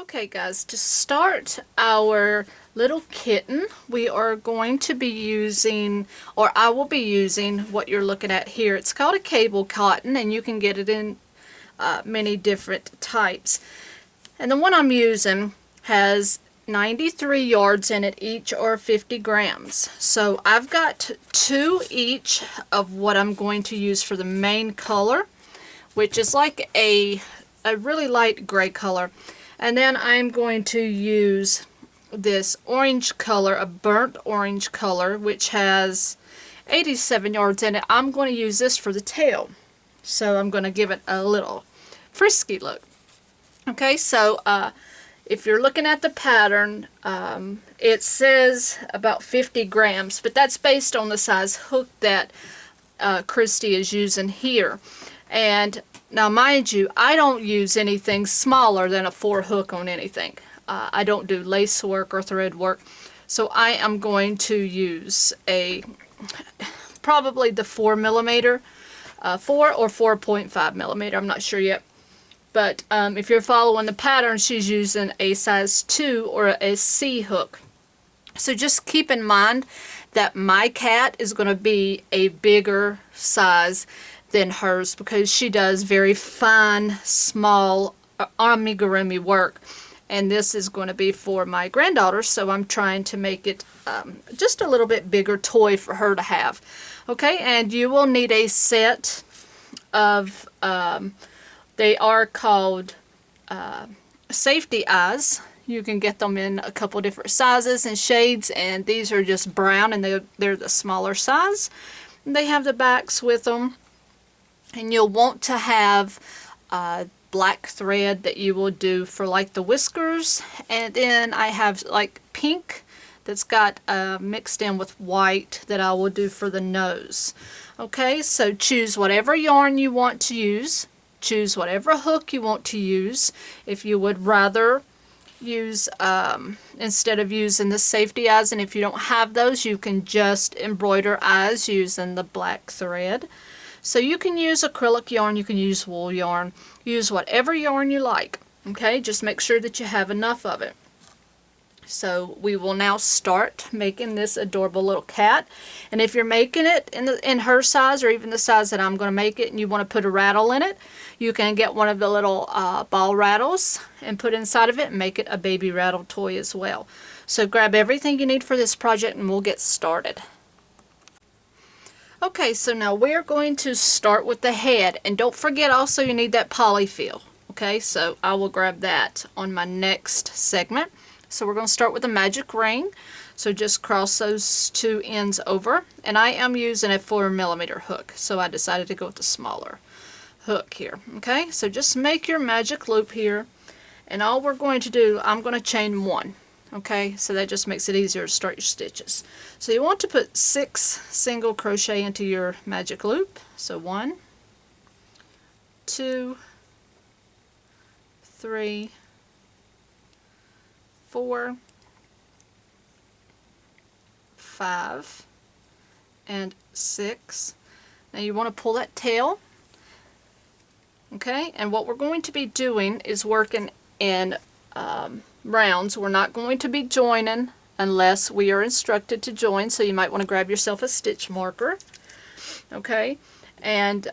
Okay guys, to start our little kitten, we are going to be using, or I will be using, what you're looking at here. It's called a cable cotton, and you can get it in many different types. And the one I'm using has 93 yards in it each, or 50 grams. So I've got 2 each of what I'm going to use for the main color, which is like a really light gray color. And then I'm going to use this orange color, a burnt orange color, which has 87 yards in it. I'm going to use this for the tail. So I'm going to give it a little frisky look. Okay, so if you're looking at the pattern, it says about 50 grams, but that's based on the size hook that Christy is using here. And now mind you, I don't use anything smaller than a 4 hook on anything. I don't do lace work or thread work, so I am going to use probably the 4 millimeter, 4 or 4.5 millimeter, I'm not sure yet. But if you're following the pattern, she's using a size 2 or a C hook. So just keep in mind that my cat is going to be a bigger size than hers, because she does very fine, small amigurumi work, and this is going to be for my granddaughter, so I'm trying to make it just a little bit bigger toy for her to have. Okay, and you will need a set of they are called safety eyes. You can get them in a couple different sizes and shades, and these are just brown, and they're the smaller size. And they have the backs with them. And you'll want to have black thread that you will do for like the whiskers, and then I have like pink that's got mixed in with white that I will do for the nose. Okay, so choose whatever yarn you want to use, choose whatever hook you want to use. If you would rather use instead of using the safety eyes, and if you don't have those, you can just embroider eyes using the black thread. So you can use acrylic yarn, you can use wool yarn, use whatever yarn you like. Okay, just make sure that you have enough of it. So we will now start making this adorable little cat. And if you're making it in her size, or even the size that I'm going to make it, and you want to put a rattle in it, you can get one of the little ball rattles and put inside of it and make it a baby rattle toy as well. So grab everything you need for this project and we'll get started. Okay, so now we're going to start with the head, and don't forget also you need that polyfill. Okay, so I will grab that on my next segment. So we're going to start with a magic ring. So just cross those 2 ends over, and I am using a 4 millimeter hook, so I decided to go with the smaller hook here. Okay, so just make your magic loop here, and all we're going to do, I'm going to chain 1. Okay, so that just makes it easier to start your stitches. So you want to put 6 single crochet into your magic loop. So 1, 2, 3, 4, 5, and 6. Now you want to pull that tail. Okay, and what we're going to be doing is working in rounds. We're not going to be joining unless we are instructed to join, so you might want to grab yourself a stitch marker. Okay, and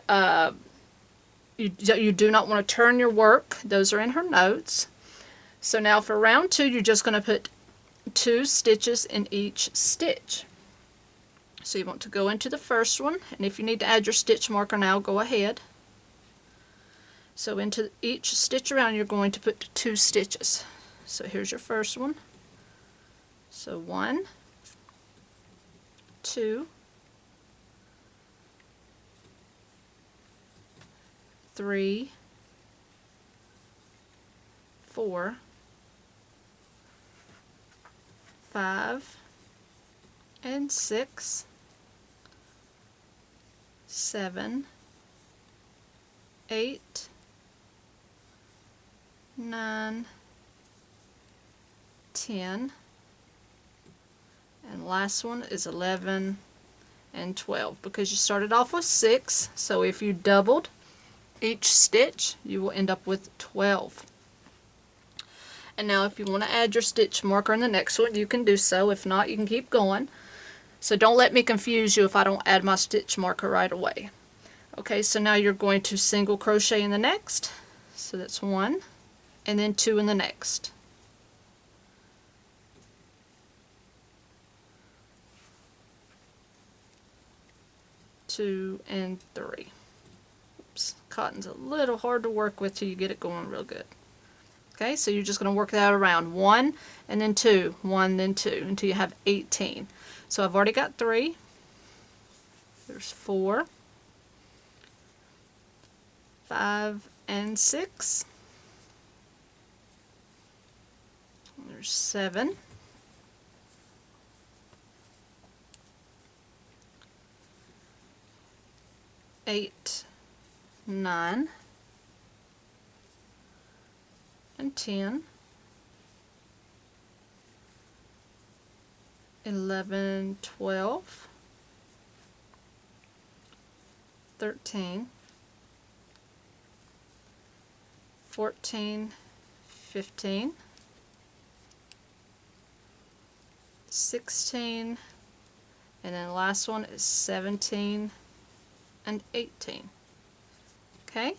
you do not want to turn your work. Those are in her notes. So now for round 2, you're just going to put 2 stitches in each stitch. So you want to go into the first one, and if you need to add your stitch marker now, go ahead. So into each stitch around, you're going to put 2 stitches. So here's your first one. So 1, 2, 3, 4, 5, and 6, 7, 8, 9, 10, and last one is 11 and 12, because you started off with 6, so if you doubled each stitch you will end up with 12. And now if you want to add your stitch marker in the next one, you can do so. If not, you can keep going. So don't let me confuse you if I don't add my stitch marker right away. Okay, so now you're going to single crochet in the next. So that's 1, and then 2 in the next. Two and 3. Oops, cotton's a little hard to work with till you get it going real good. Okay, so you're just going to work that around 1 and then 2, 1 then 2 until you have 18. So I've already got 3. There's 4, 5 and 6. There's 7. 8, 9, and 10, 11, 12, 13, 14, 15, 16, and then the last one is 17 and 18. Okay?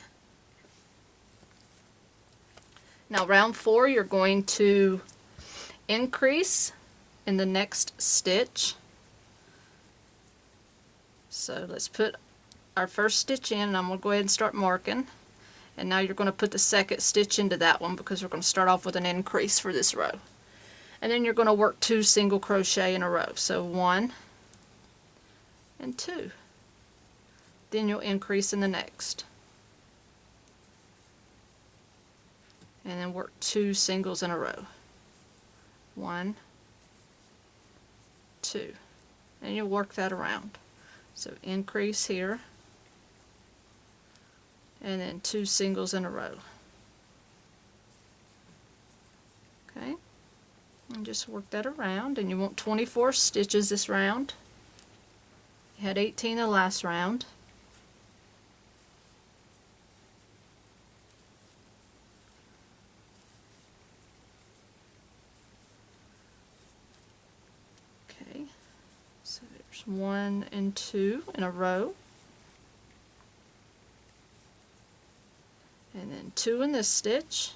Now round 4 you're going to increase in the next stitch. So let's put our first stitch in, and I'm going to go ahead and start marking. And now you're going to put the second stitch into that one because we're going to start off with an increase for this row. And then you're going to work 2 single crochet in a row. So 1 and 2. Then you'll increase in the next. And then work 2 singles in a row. 1, 2. And you'll work that around. So increase here. And then 2 singles in a row. Okay? And just work that around. And you want 24 stitches this round. You had 18 the last round. So there's 1 and 2 in a row, and then 2 in this stitch,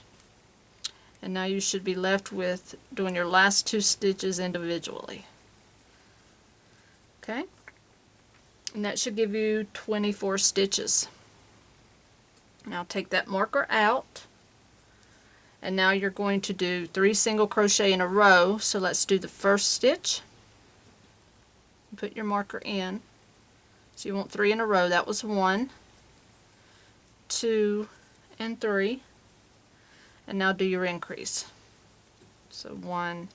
and now you should be left with doing your last 2 stitches individually. Okay, and that should give you 24 stitches. Now take that marker out, and now you're going to do 3 single crochet in a row. So let's do the first stitch. Put your marker in. So you want 3 in a row. That was 1, 2, and 3. And now do your increase. So 1,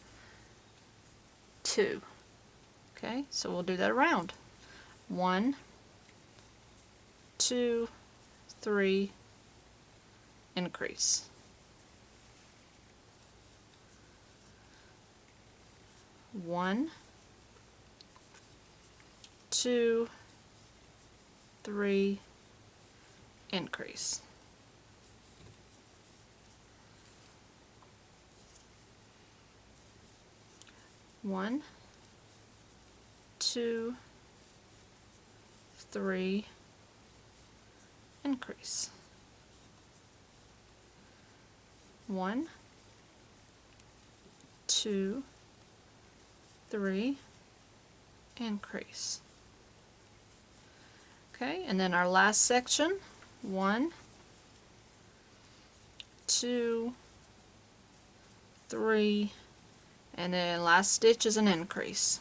2. Okay, so we'll do that around. 1, 2, 3, increase. 1, 2, 3, increase. 1, 2, 3, increase. 1, 2, 3, increase. Okay, and then our last section, 1, 2, 3, and then last stitch is an increase.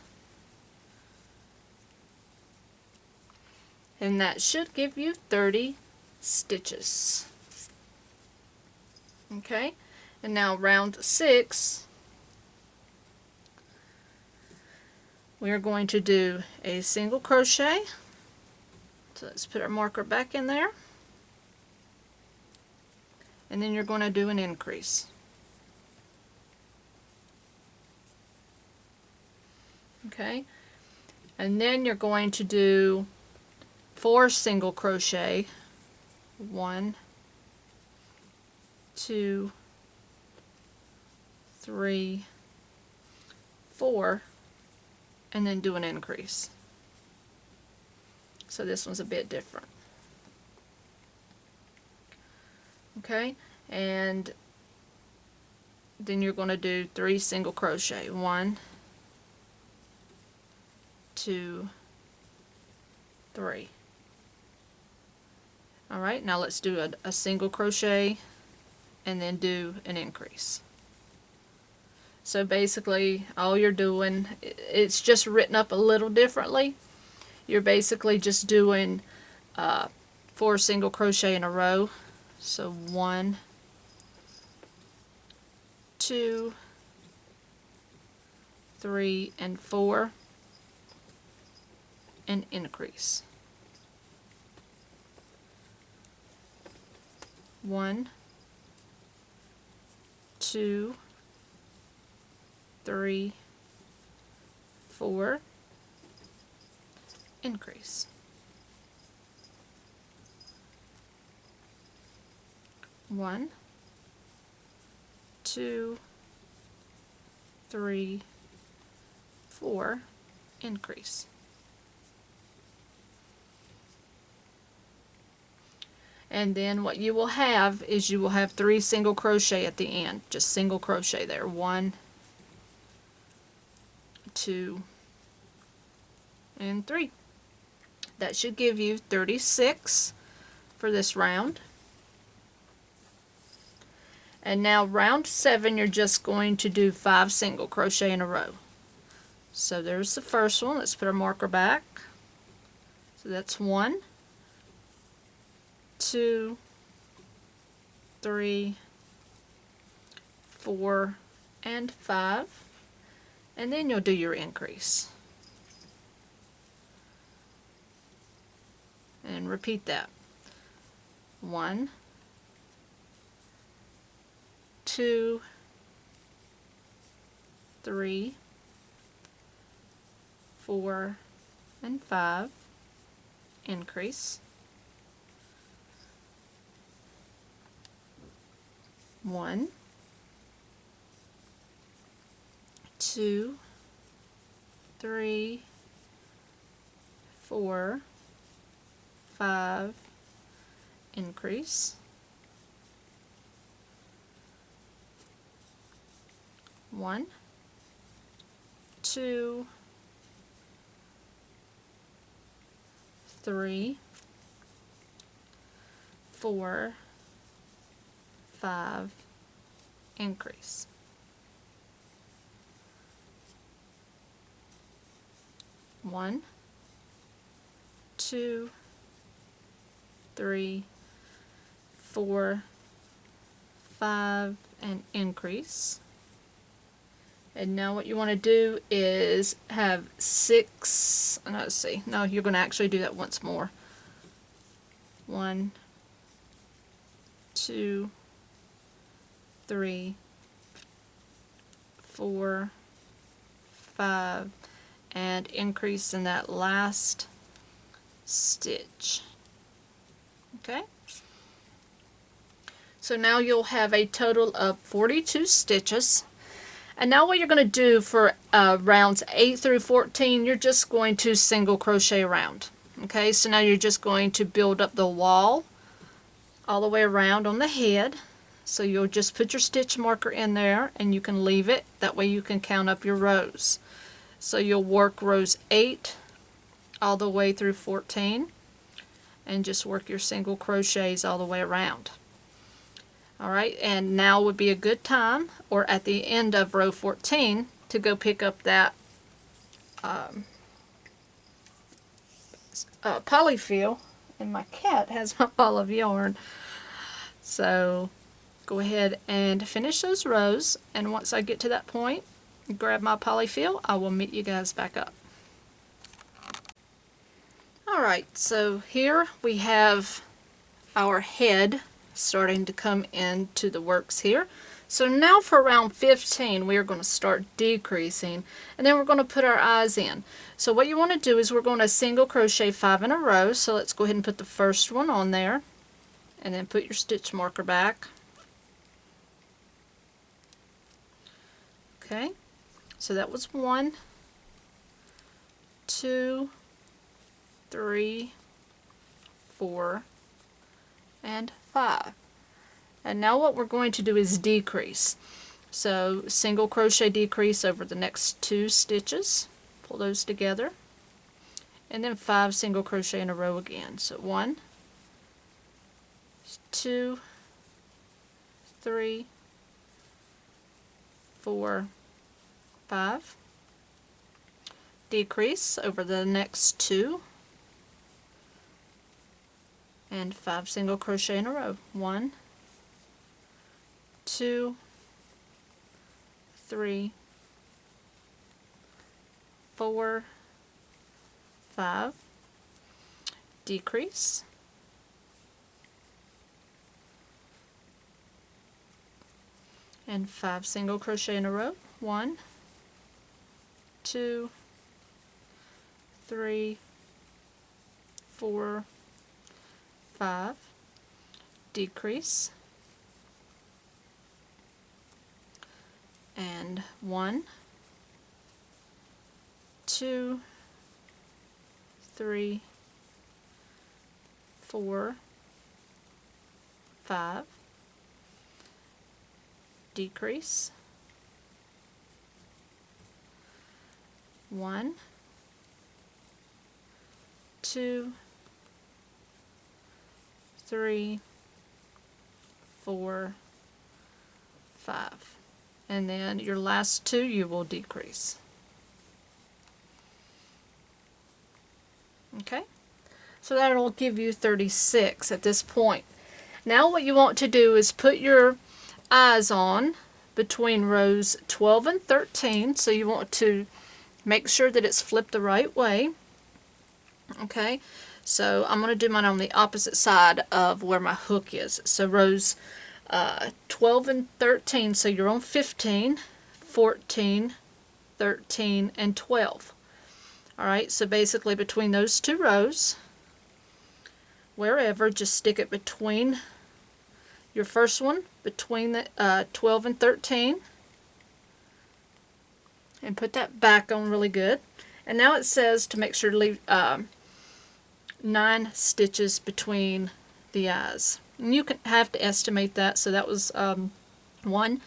And that should give you 30 stitches. Okay, and now round 6, we are going to do a single crochet. So let's put our marker back in there, and then you're going to do an increase. Okay, and then you're going to do 4 single crochet. 1, 2, 3, 4, and then do an increase. So this one's a bit different. Okay, and then you're going to do 3 single crochet. 1, 2, 3. Alright, now let's do a single crochet and then do an increase. So basically all you're doing, it's just written up a little differently. You're basically just doing 4 single crochet in a row. So 1, 2, 3, and 4, and increase. 1, 2, 3, 4, increase. 1, 2, 3, 4, increase. And then what you will have is you will have 3 single crochet at the end, just single crochet there. 1, 2, and 3. That should give you 36 for this round. And now round 7, you're just going to do 5 single crochet in a row. So there's the first one. Let's put our marker back. So that's 1, 2, 3, 4, and 5, and then you'll do your increase. And repeat that. 1, 2, 3, 4, and 5, increase. 1, 2, 3, 4, 5, increase. 1, 2, 3, 4, 5, increase. 1, 2, 3, 4, 5, and increase. And now what you want to do is have 6, let's see, no, you're going to actually do that once more. 1, 2, 3, 4, 5, and increase in that last stitch. Okay? So now you'll have a total of 42 stitches. And now what you're going to do for rounds 8 through 14, you're just going to single crochet around. Okay, so now you're just going to build up the wall all the way around on the head. So you'll just put your stitch marker in there and you can leave it. That way you can count up your rows. So you'll work rows 8 all the way through 14 and just work your single crochets all the way around. Alright, and now would be a good time, or at the end of row 14, to go pick up that polyfill. And my cat has my ball of yarn. So go ahead and finish those rows, and once I get to that point, grab my polyfill, I will meet you guys back up. Alright, so here we have our head starting to come into the works here. So now for round 15 we are going to start decreasing, and then we're going to put our eyes in. So what you want to do is we're going to single crochet 5 in a row. So let's go ahead and put the first one on there, and then put your stitch marker back. Okay, so that was 1, 2, 3, 4, and 5. And now what we're going to do is decrease. So single crochet decrease over the next 2 stitches, pull those together, and then 5 single crochet in a row again. So 1, 2, 3, 4, 5. Decrease over the next 2, and 5 single crochet in a row. 1, 2, 3, 4, 5. Decrease. And 5 single crochet in a row. 1, 2, 3, 4, 5. Decrease. And 1, 2, 3, 4, 5. Decrease. 1, 2, 3, 4, 5. And then your last 2 you will decrease. Okay, so that'll give you 36 at this point. Now what you want to do is put your eyes on between rows 12 and 13, so you want to make sure that it's flipped the right way. Okay, so I'm going to do mine on the opposite side of where my hook is. So rows 12 and 13, so you're on 15, 14, 13, and 12. Alright, so basically between those 2 rows, wherever, just stick it between your first one, between the 12 and 13, and put that back on really good. And now it says to make sure to leave 9 stitches between the eyes. And you can have to estimate that, so that was 1,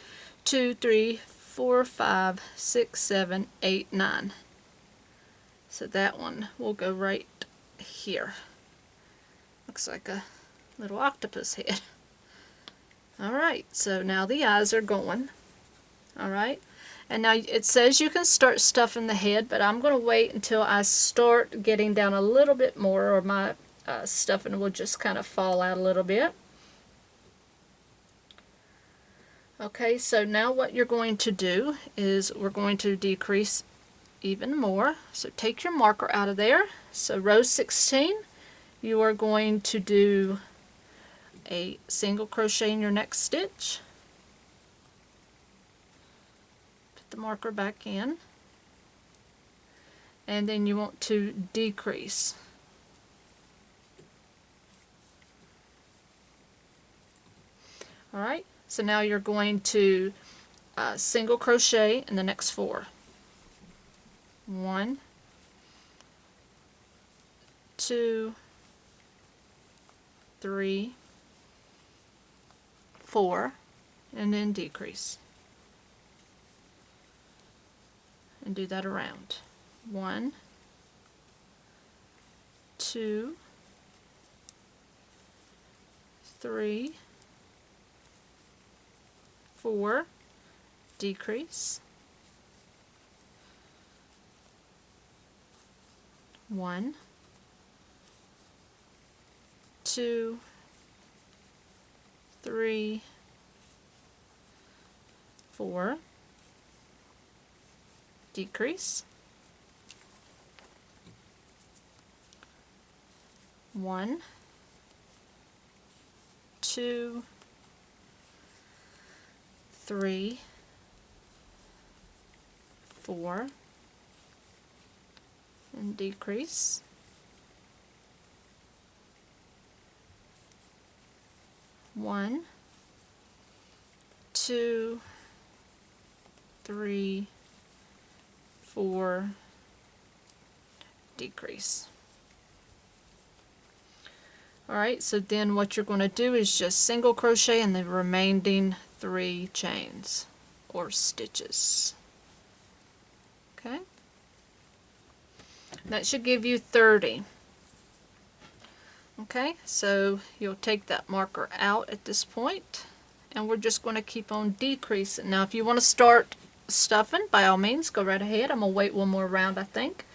2, 3, 4, 5, 6, 7, 8, 9. So that one will go right here. Looks like a little octopus head. Alright, so now the eyes are going. Alright, and now it says you can start stuffing the head, but I'm going to wait until I start getting down a little bit more, or my stuffing will just kind of fall out a little bit. Okay, so now what you're going to do is we're going to decrease even more. So take your marker out of there. So row 16, you are going to do a single crochet in your next stitch. Put the marker back in. And then you want to decrease. Alright, so now you're going to single crochet in the next 4. 1, 2, 3, 4, and then decrease. And do that around. 1, 2, 3, 4, decrease. 1, 2, 3, 4, decrease. 1, 2, 3, 4, and decrease. 1, 2, 3, 4, decrease. Alright, so then what you're going to do is just single crochet in the remaining 3 chains or stitches. Okay, that should give you 30. Okay, so you'll take that marker out at this point, and we're just going to keep on decreasing. Now if you want to start stuffing, by all means go right ahead. I'm going to wait one more round, I think.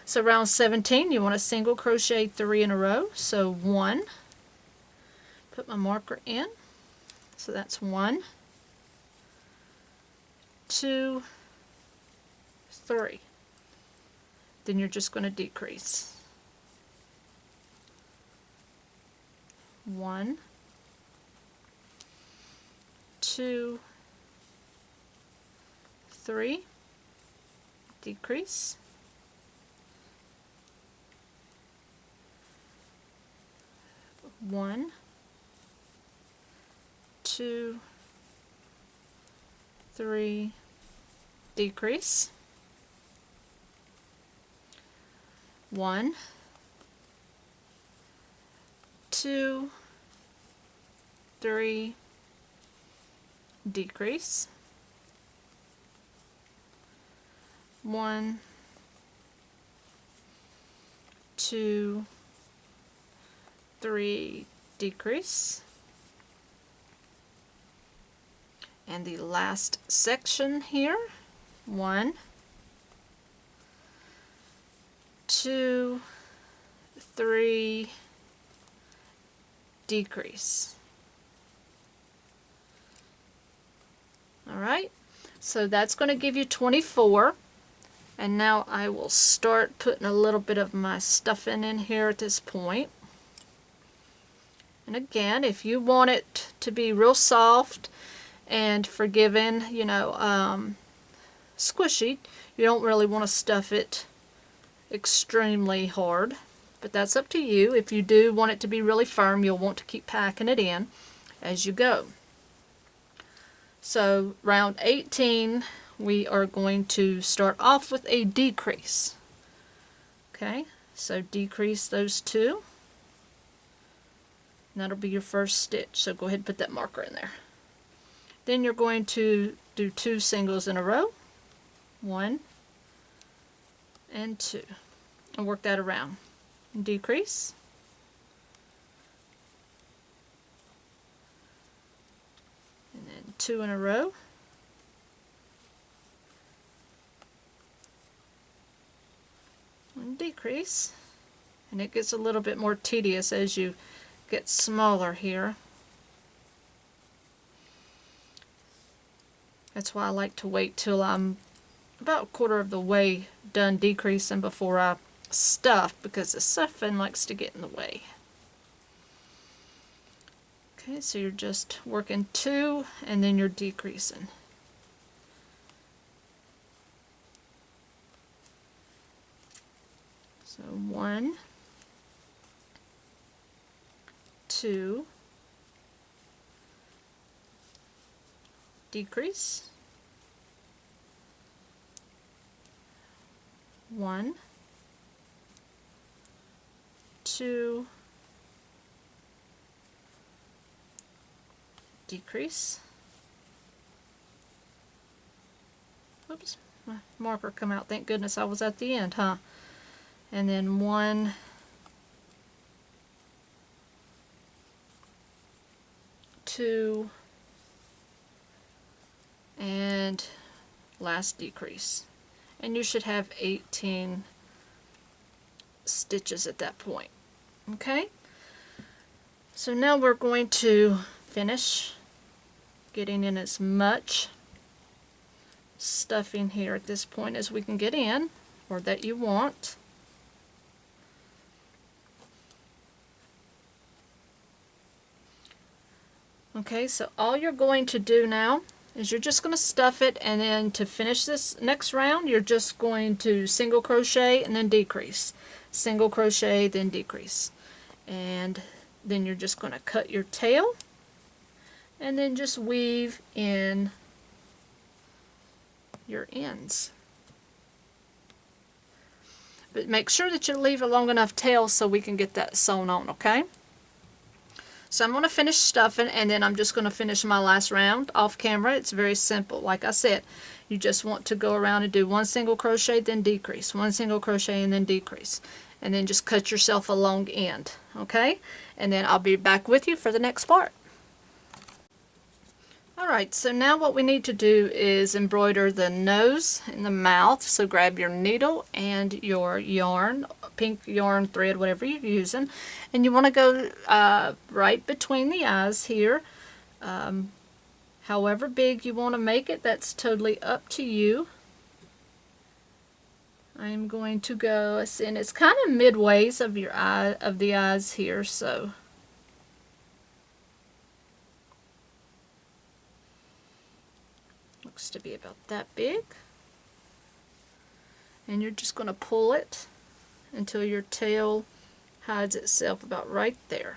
So round 17, you want to single crochet 3 in a row. So 1, put my marker in, so that's 1, 2, 3. Then you're just going to decrease. 1, 2, 3, decrease. 1, 2, 3, decrease. 1, 2, 3, decrease. 1, 2, 3, decrease. And the last section here, 1, 2, 3, decrease. Alright, so that's going to give you 24. And now I will start putting a little bit of my stuffing in here at this point. And again, if you want it to be real soft and forgiving, you know, squishy, you don't really want to stuff it extremely hard, but that's up to you. If you do want it to be really firm, you'll want to keep packing it in as you go. So round 18, we are going to start off with a decrease. Okay, so decrease those 2. And that'll be your first stitch. So go ahead and put that marker in there. Then you're going to do 2 singles in a row. 1 and 2. And work that around. Decrease. And then 2 in a row. And decrease. And it gets a little bit more tedious as you get smaller here. That's why I like to wait till I'm about a quarter of the way done decreasing before I stuff, because the stuffing likes to get in the way. Okay, so you're just working 2 and then you're decreasing. So 1, 2, decrease, 1, 2, decrease. Oops, my marker come out. Thank goodness I was at the end, huh? And then 1, 2, and last decrease. And you should have 18 stitches at that point. Okay? So now we're going to finish getting in as much stuffing here at this point as we can get in, or that you want. Okay, so all you're going to do now is you're just going to stuff it, and then to finish this next round you're just going to single crochet and then decrease, single crochet then decrease, and then you're just going to cut your tail and then just weave in your ends. But make sure that you leave a long enough tail so we can get that sewn on, okay? So I'm going to finish stuffing, and then I'm just going to finish my last round off camera. It's very simple. Like I said, you just want to go around and do one single crochet, then decrease, one single crochet, and then decrease. And then just cut yourself a long end, okay? And then I'll be back with you for the next part. Alright, so now what we need to do is embroider the nose and the mouth. So grab your needle and your yarn, pink yarn thread, whatever you're using, and you want to go right between the eyes here. However big you want to make it, that's totally up to you. I'm going to go, and it's kind of midways of your eye, of the eyes here, so looks to be about that big. And you're just going to pull it until your tail hides itself about right there.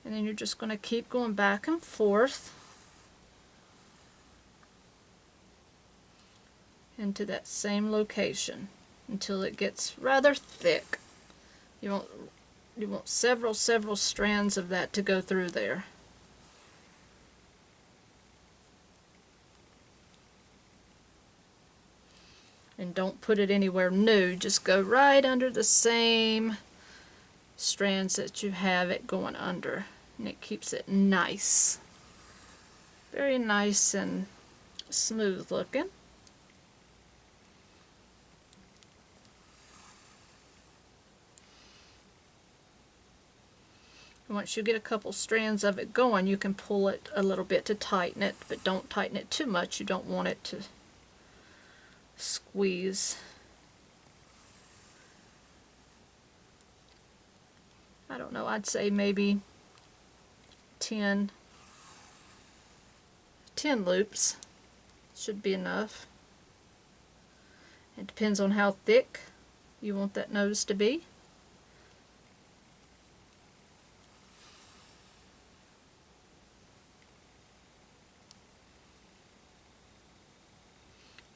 And then you're just going to keep going back and forth into that same location until it gets rather thick. You want several strands of that to go through there. And don't put it anywhere new, just go right under the same strands that you have it going under, and it keeps it nice, very nice and smooth looking. Once you get a couple strands of it going, you can pull it a little bit to tighten it, but don't tighten it too much. You don't want it to squeeze. I don't know, I'd say maybe 10 loops should be enough. It depends on how thick you want that nose to be.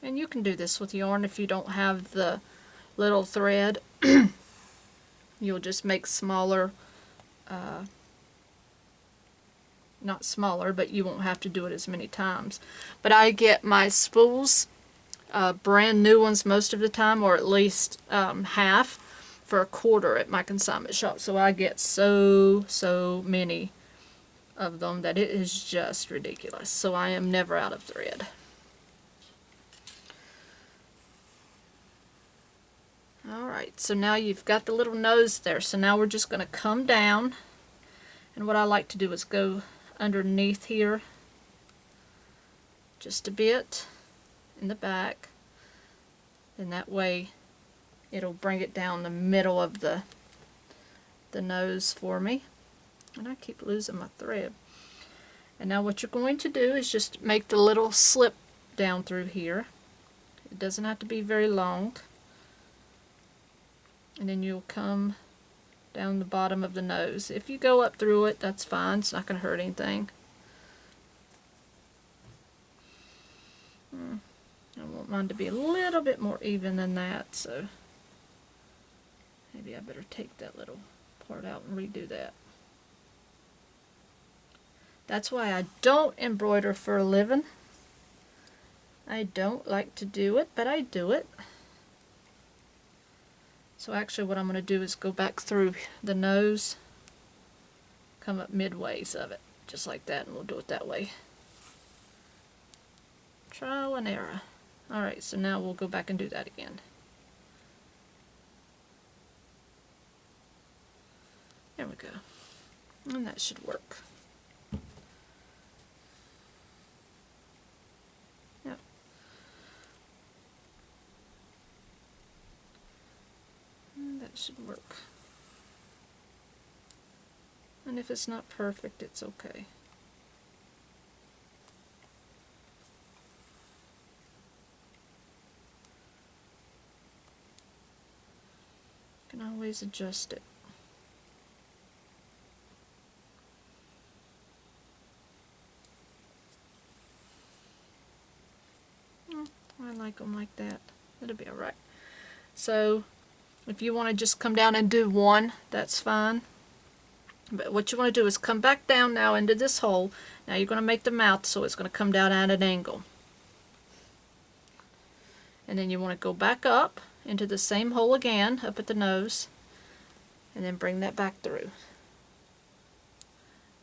And you can do this with yarn if you don't have the little thread. You'll just make smaller, not smaller, but you won't have to do it as many times. But I get my spools, brand new ones most of the time, or at least half, for $1 at my consignment shop. So I get so many of them that it is just ridiculous. So I am never out of thread. Alright, so now you've got the little nose there, so now we're just going to come down, and what I like to do is go underneath here just a bit in the back, and that way it'll bring it down the middle of the nose for me. And I keep losing my thread. And now what you're going to do is just make the little slip down through here. It doesn't have to be very long. And then you'll come down the bottom of the nose. If you go up through it, that's fine. It's not going to hurt anything. I want mine to be a little bit more even than that, so maybe I better take that little part out and redo that. That's why I don't embroider for a living. I don't like to do it, but I do it. So actually what I'm going to do is go back through the nose, come up midways of it, just like that, and we'll do it that way. Trial and error. Alright, so now we'll go back and do that again. There we go. And that should work. Yep. And that should work. And if it's not perfect, it's okay. You can always adjust it. like them like that. It'll be alright. So if you want to just come down and do one, that's fine. But what you want to do is come back down now into this hole. Now you're going to make the mouth, so it's going to come down at an angle. And then you want to go back up into the same hole again, up at the nose, and then bring that back through.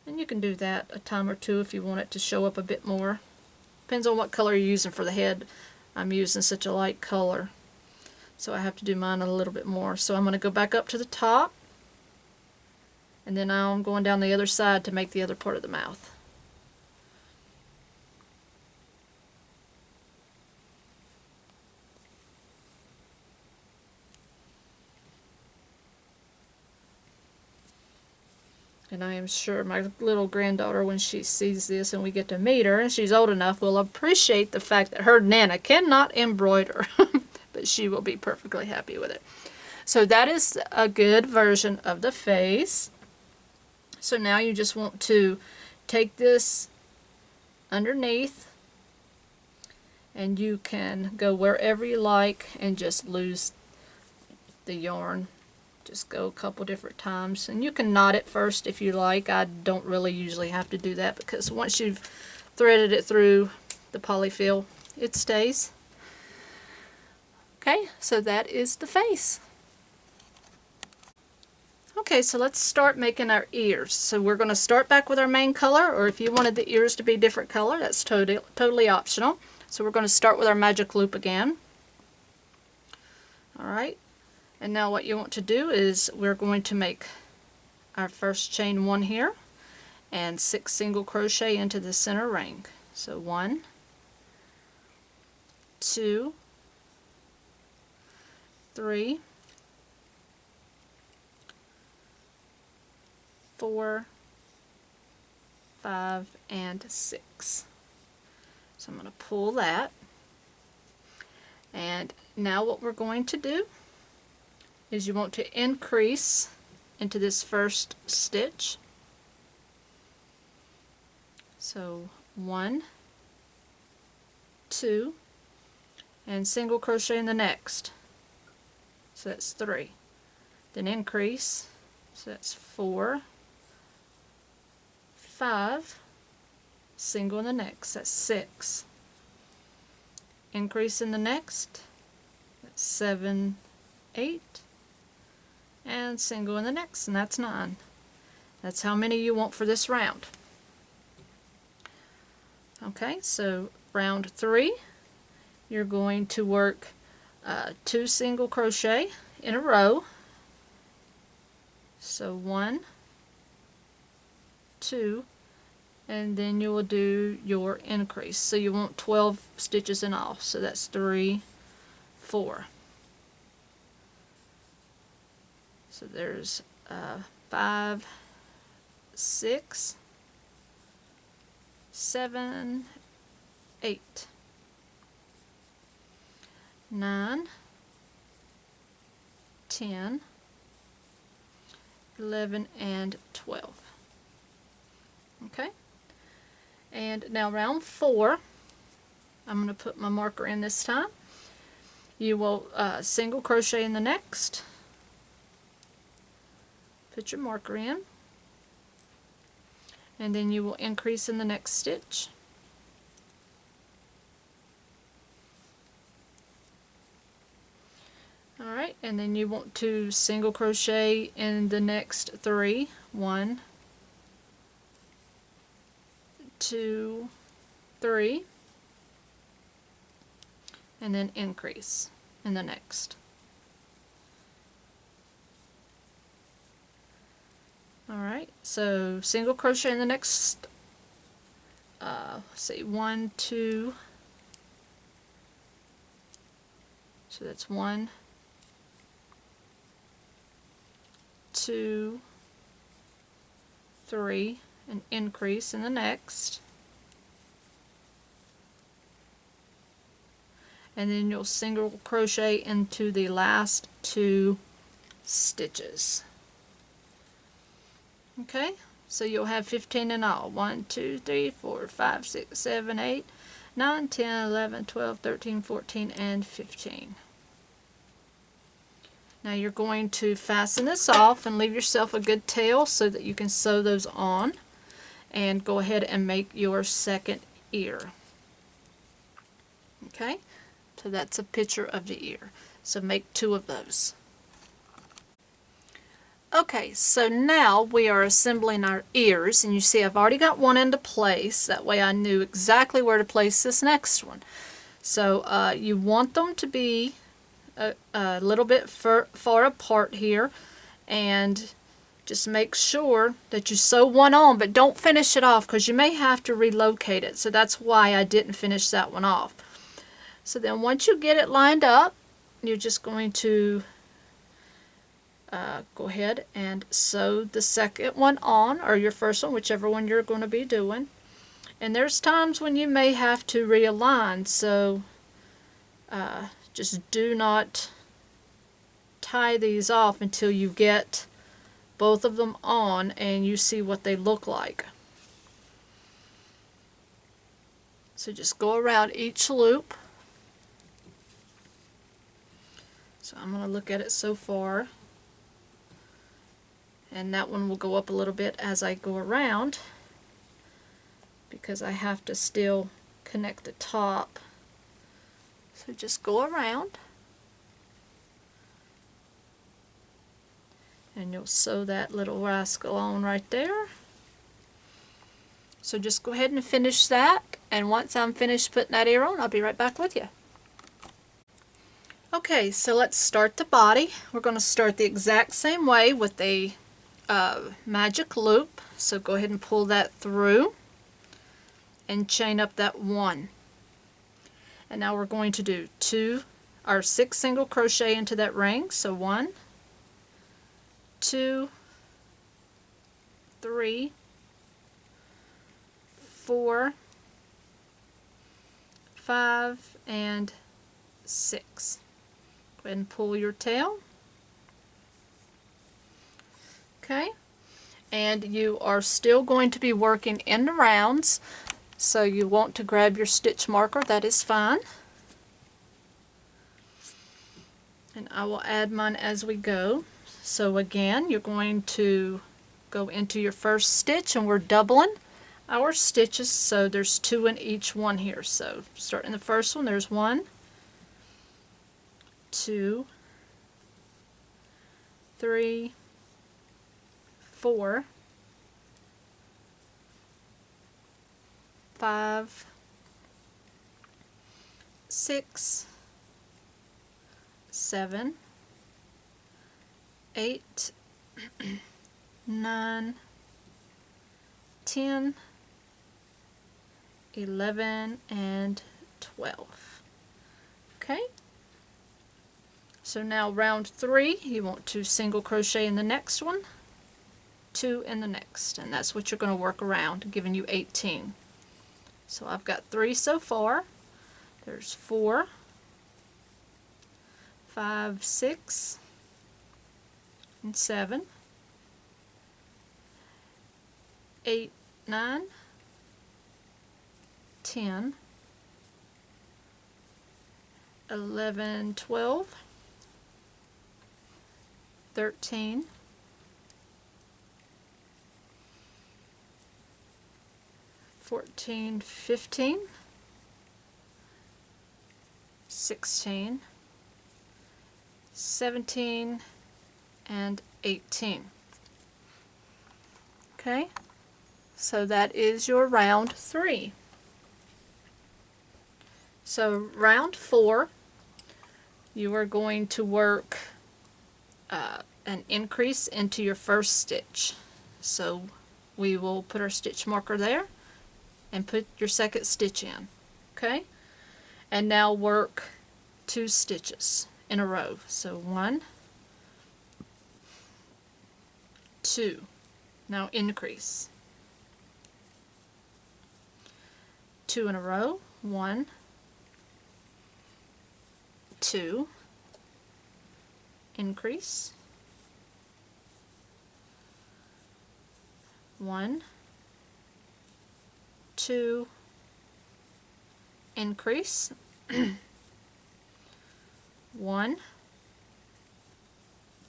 And you can do that a time or two if you want it to show up a bit more. Depends on what color you're using for the head. I'm using such a light color, so I have to do mine a little bit more. So I'm going to go back up to the top, and then now I'm going down the other side to make the other part of the mouth. And I am sure my little granddaughter, when she sees this and we get to meet her, and she's old enough, will appreciate the fact that her Nana cannot embroider. But she will be perfectly happy with it. So that is a good version of the face. So now you just want to take this underneath, and you can go wherever you like and just lose the yarn. Just go a couple different times, and you can knot it first if you like. I don't really usually have to do that because once you've threaded it through the polyfill, it stays. Okay, so that is the face. Okay, so let's start making our ears. So we're going to start back with our main color, or if you wanted the ears to be a different color, that's totally optional. So we're going to start with our magic loop again. Alright. And now what you want to do is we're going to make our first chain 1 here and 6 single crochet into the center ring. So 1, 2, 3, 4, 5, and 6. So I'm going to pull that. And now what we're going to do is you want to increase into this first stitch. So 1, 2, and single crochet in the next. So that's 3. Then increase, so that's 4, 5, single in the next, that's 6. Increase in the next, that's 7, 8, and single in the next, and that's 9. That's how many you want for this round. Okay, so round 3, you're going to work 2 single crochet in a row. So 1, 2, and then you will do your increase. So you want 12 stitches in all. So that's 3, 4. So there's 5, 6, 7, 8, 9, 10, 11, and 12. Okay, and now round 4, I'm going to put my marker in this time. You will single crochet in the next. Put your marker in, and then you will increase in the next stitch. Alright, and then you want to single crochet in the next 3. 1, 2, 3, and then increase in the next. Alright, so single crochet in the next, let's see, 1, 2, so that's 1, 2, 3, and increase in the next. And then you'll single crochet into the last 2 stitches. Okay, so you'll have 15 in all. 1, 2, 3, 4, 5, 6, 7, 8, 9, 10, 11, 12, 13, 14, and 15. Now you're going to fasten this off and leave yourself a good tail so that you can sew those on, and go ahead and make your second ear. Okay, so that's a picture of the ear. So make 2 of those. Okay, so now we are assembling our ears, and you see I've already got one into place. That way I knew exactly where to place this next one. So you want them to be a little bit far apart here, and just make sure that you sew one on, but don't finish it off because you may have to relocate it. So that's why I didn't finish that one off. So then once you get it lined up, you're just going to go ahead and sew the second one on, or your first one, whichever one you're going to be doing. And there's times when you may have to realign, so just do not tie these off until you get both of them on and you see what they look like. So just go around each loop. So I'm going to look at it so far, and that one will go up a little bit as I go around because I have to still connect the top. So just go around and you'll sew that little rascal on right there. So just go ahead and finish that, and once I'm finished putting that ear on, I'll be right back with you. Okay, so let's start the body. We're going to start the exact same way with a magic loop. So go ahead and pull that through and chain up that 1. And now we're going to do 6 single crochet into that ring. So 1, 2, 3, 4, 5, and 6. Go ahead and pull your tail. Okay, and you are still going to be working in the rounds, so you want to grab your stitch marker. That is fine. And I will add mine as we go. So again, you're going to go into your first stitch, and we're doubling our stitches, so there's 2 in each one here. So starting the first one, there's 1, 2, 3, 4, 5, 6, 7, 8, 9, 10, 11, and 12. Okay, so now round 3, you want to single crochet in the next one, 2 in the next, and that's what you're going to work around, giving you 18. So I've got 3 so far. There's 4, 5, 6, and 7, 8, 9, 10, 11, 12, 13, 14, 15, 16, 17, and 18. Okay, so that is your round 3. So round 4, you are going to work an increase into your first stitch. So we will put our stitch marker there and put your second stitch in. Okay, and now work 2 stitches in a row. So 1, 2. Now increase. 2 in a row. 1, 2. Increase. 1, 2, increase, 1,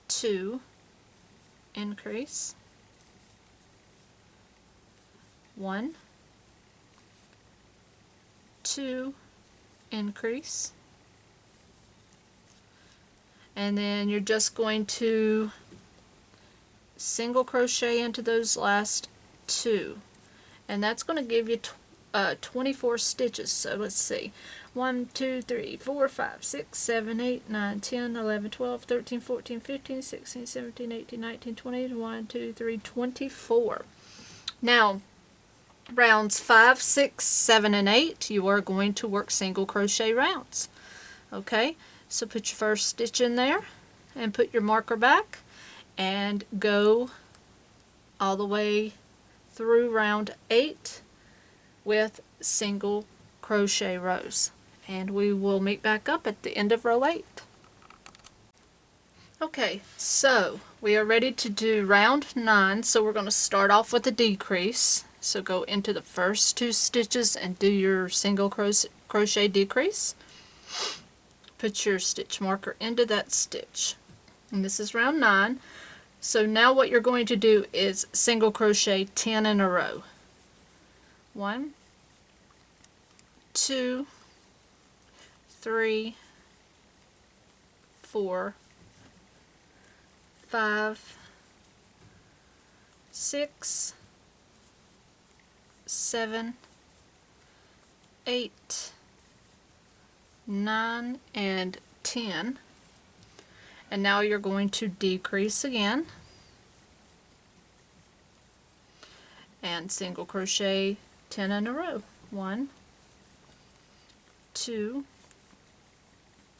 2, increase, 1, 2, increase, and then you're just going to single crochet into those last 2, and that's going to give you 24 stitches. So let's see, 1, 2, 3, 4, 5, 6, 7, 8, 9, 10, 11, 12, 13, 14, 15, 16, 17, 18, 19, 20, 1, 2, 3, 24. Now rounds 5, 6, 7, and 8, you are going to work single crochet rounds. Okay, so put your first stitch in there and put your marker back and go all the way through round 8 with single crochet rows, and we will meet back up at the end of row 8. Okay, so we are ready to do round 9, so we're going to start off with a decrease. So go into the first 2 stitches and do your single crochet decrease. Put your stitch marker into that stitch. And this is round 9. So now what you're going to do is single crochet 10 in a row. 1, 2, 3, 4, 5, 6, 7, 8, 9, and 10. And now you're going to decrease again and single crochet 10 in a row. 1, 2,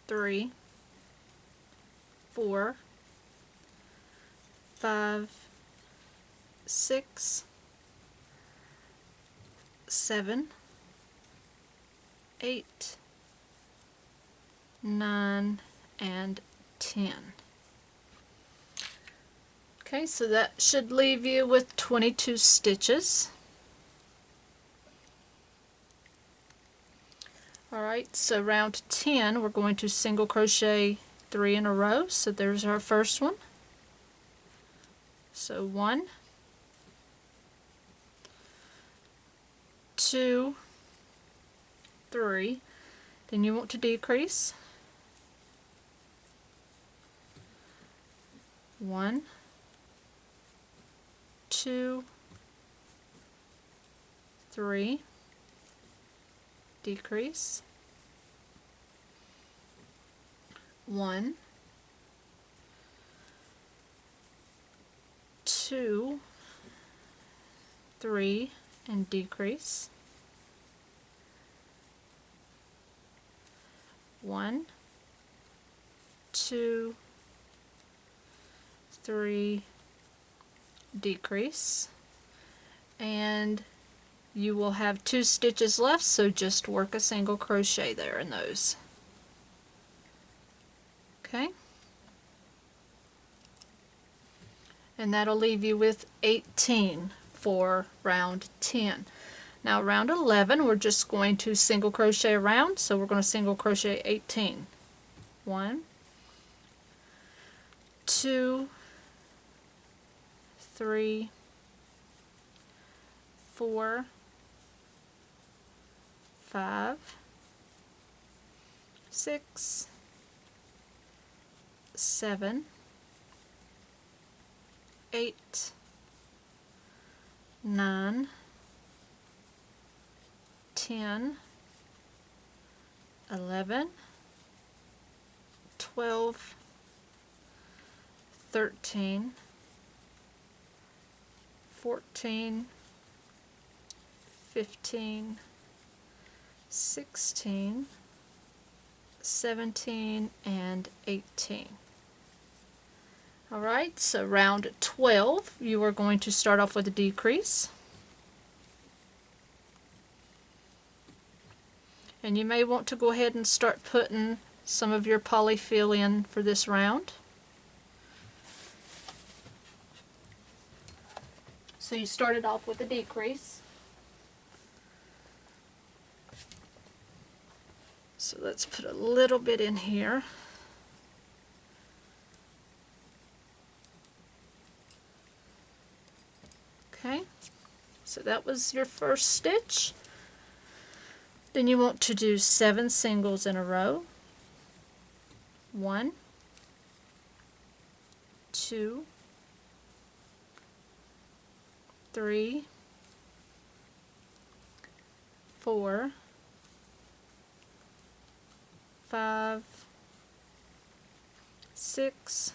3, 4, 5, 6, 7, 8, 9, and 10. Okay, so that should leave you with 22 stitches. Alright, so round 10 we're going to single crochet 3 in a row. So there's our first one. So 1, 2, 3, then you want to decrease. 1, 2, 3, decrease. 1, 2, 3, and decrease. 1, 2, 3, decrease, and you will have 2 stitches left, so just work a single crochet there in those. Okay, and that'll leave you with 18 for round 10. Now round 11 we're just going to single crochet around, so we're going to single crochet 18. 1, 2, 3, 4, 5, 6, 7, 8, 9, 10, 11, 12, 13, 14, 15, 16, 17, and 18. Alright, so round 12 you are going to start off with a decrease. And you may want to go ahead and start putting some of your polyfill in for this round. So you started off with a decrease. So let's put a little bit in here. Okay, so that was your first stitch. Then you want to do 7 singles in a row. 1, 2, 3, 4, 5, 6,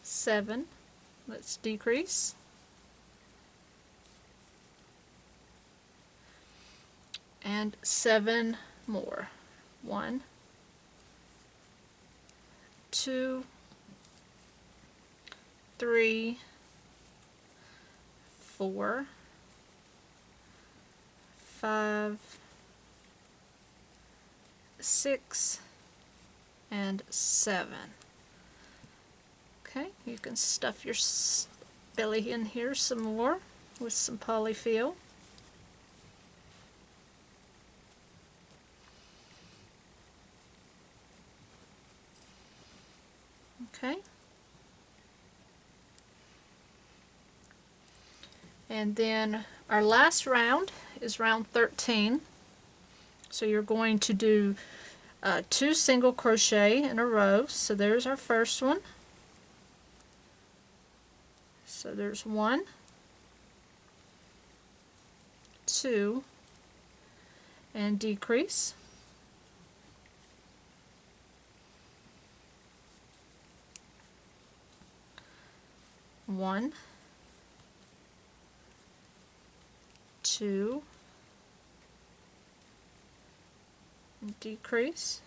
7. Let's decrease. And 7 more. 1, 2, 3, 4, 5, 6, and 7. Okay, you can stuff your belly in here some more with some polyfill. Okay. And then our last round is round 13. So you're going to do 2 single crochet in a row. So there's our first one. So there's 1, 2, and decrease. 1, 2, and decrease.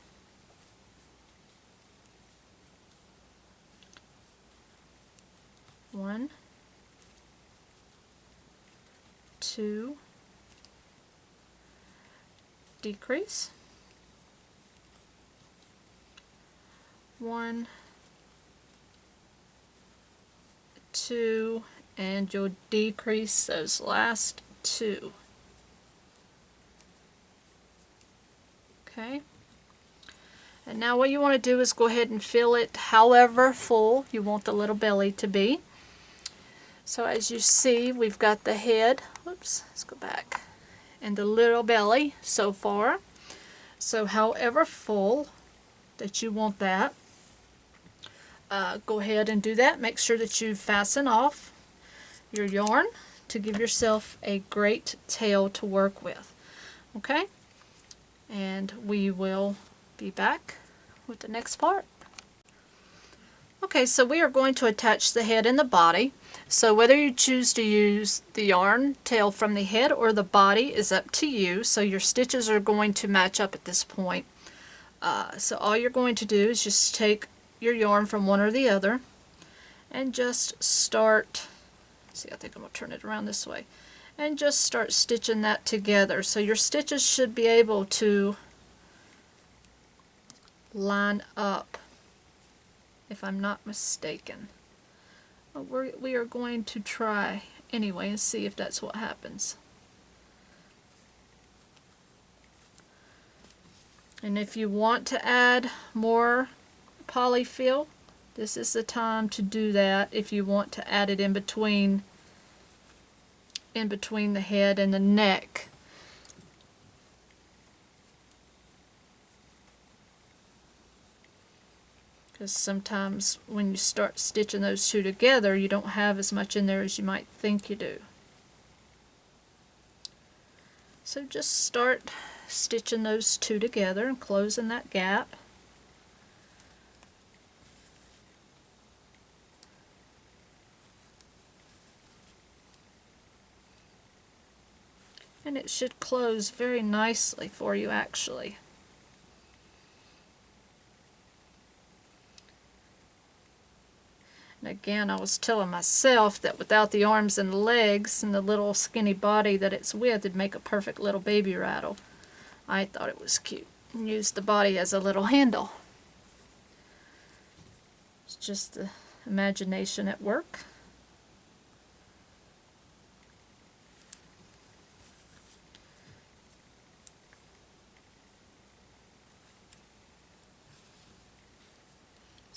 1, 2, decrease. 1, 2, and you'll decrease those last 2. Okay. And now what you want to do is go ahead and fill it however full you want the little belly to be. So as you see, we've got the head, whoops, let's go back, and the little belly so far. So however full that you want that, go ahead and do that. Make sure that you fasten off your yarn to give yourself a great tail to work with. Okay? And we will be back with the next part. Okay, so we are going to attach the head and the body. So whether you choose to use the yarn tail from the head or the body is up to you. So your stitches are going to match up at this point. So all you're going to do is just take your yarn from one or the other and just start, see, I think I'm going to turn it around this way, and just start stitching that together. So your stitches should be able to line up, if I'm not mistaken. We are going to try anyway and see if that's what happens. And if you want to add more polyfill, this is the time to do that if you want to add it in between the head and the neck. Because sometimes when you start stitching those two together, you don't have as much in there as you might think you do. So just start stitching those two together and closing that gap. And it should close very nicely for you, actually. And again, I was telling myself that without the arms and the legs and the little skinny body that it's with, it'd make a perfect little baby rattle. I thought it was cute and used the body as a little handle. It's just the imagination at work.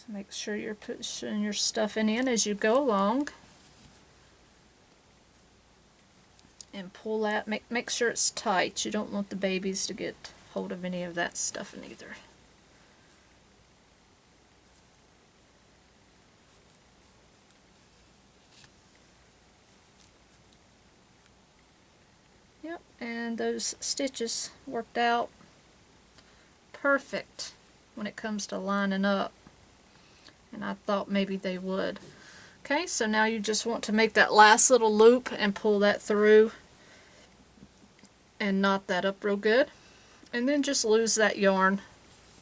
So make sure you're pushing your stuffing in as you go along. And pull that, make sure it's tight. You don't want the babies to get hold of any of that stuffing either. Yep, and those stitches worked out perfect when it comes to lining up. And I thought maybe they would. Okay, so now you just want to make that last little loop and pull that through and knot that up real good, and then just lose that yarn,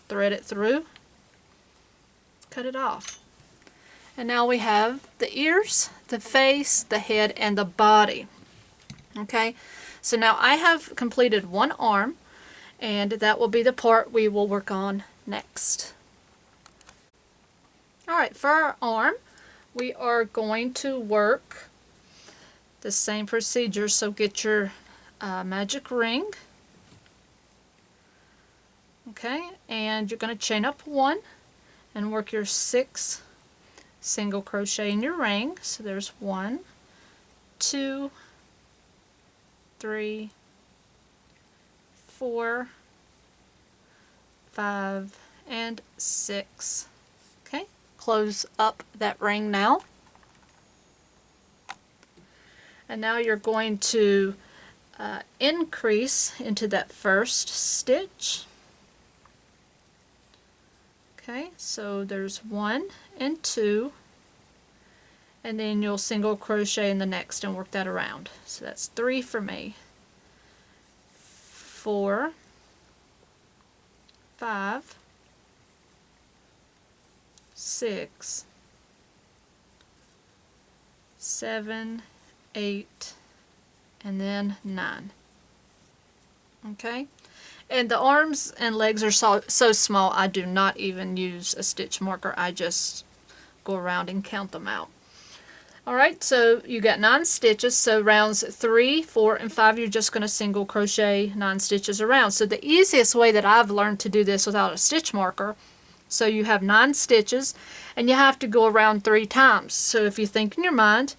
thread it through, cut it off. And now we have the ears, the face, the head, and the body. Okay, so now I have completed one arm, and that will be the part we will work on next. Alright, for our arm we are going to work the same procedure, so get your magic ring, okay, and you're going to chain up 1 and work your 6 single crochet in your ring. So there's 1, 2, 3, 4, 5, and 6. Okay, close up that ring now, and now you're going to increase into that first stitch. Okay, so there's 1 and 2, and then you'll single crochet in the next and work that around. So that's 3 for me. 4, 5, 6, 7, 8, and then 9. Okay, and the arms and legs are so small I do not even use a stitch marker. I just go around and count them out. Alright, so you got 9 stitches, so rounds 3, 4, and 5 you're just going to single crochet 9 stitches around. So the easiest way that I've learned to do this without a stitch marker, so you have 9 stitches and you have to go around 3 times. So if you think in your mind,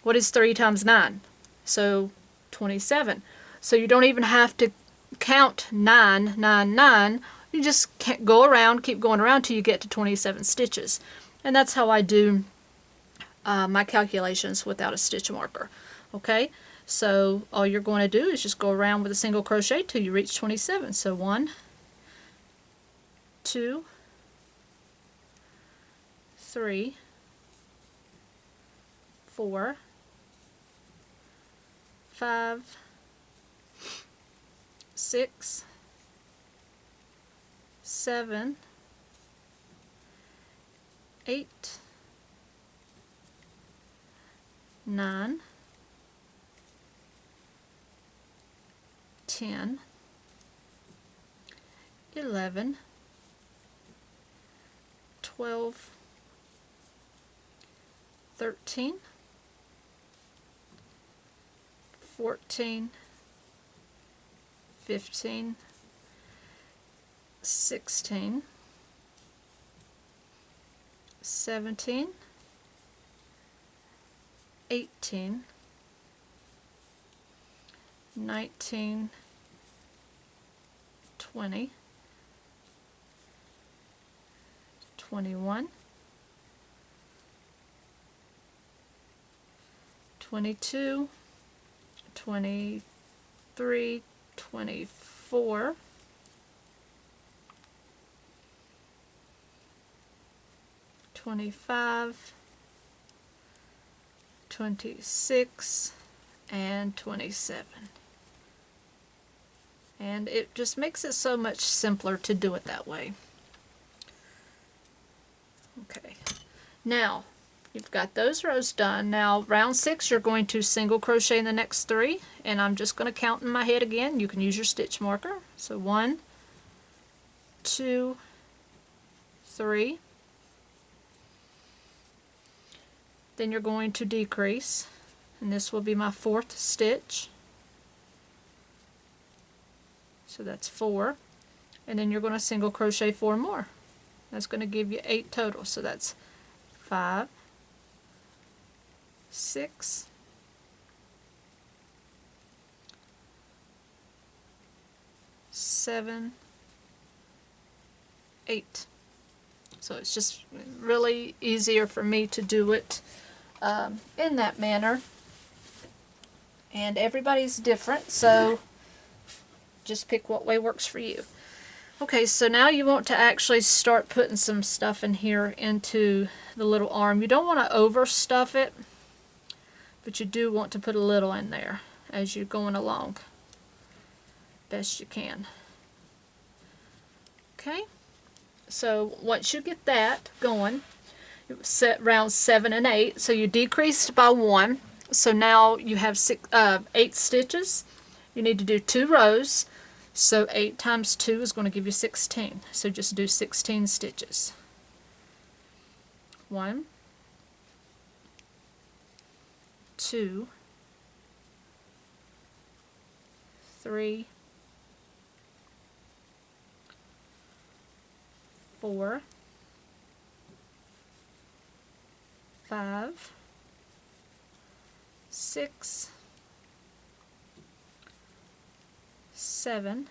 what is 3 times 9? So 27. So you don't even have to count 9, 9, 9. You just go around, keep going around till you get to 27 stitches. And that's how I do my calculations without a stitch marker. Okay, so all you're going to do is just go around with a single crochet till you reach 27. So 1, 2, 3, 4, 5, 6, 7, 8, 9, 10, 11, 12, 13, 14, 15, 16, 17, 18, 19, 20, 21, 22, 23, 24, 25, 26, and 27. And it just makes it so much simpler to do it that way. Okay, now you've got those rows done. Now round 6 you're going to single crochet in the next 3, and I'm just going to count in my head again. You can use your stitch marker. So 1, 2, 3. Then you're going to decrease, and this will be my 4th stitch. So that's 4, and then you're going to single crochet 4 more. That's going to give you 8 total. So that's 5, 6, 7, 8. So it's just really easier for me to do it in that manner. And everybody's different, so just pick what way works for you. Okay, so now you want to actually start putting some stuff in here into the little arm. You don't want to overstuff it, but you do want to put a little in there as you're going along, best you can. Okay, so once you get that going, you set round 7 and 8, so you decreased by 1. So now you have 8 stitches. You need to do 2 rows. So 8 times 2 is going to give you 16. So just do 16 stitches. 1, 2, 3, 4, 5, 6, 7,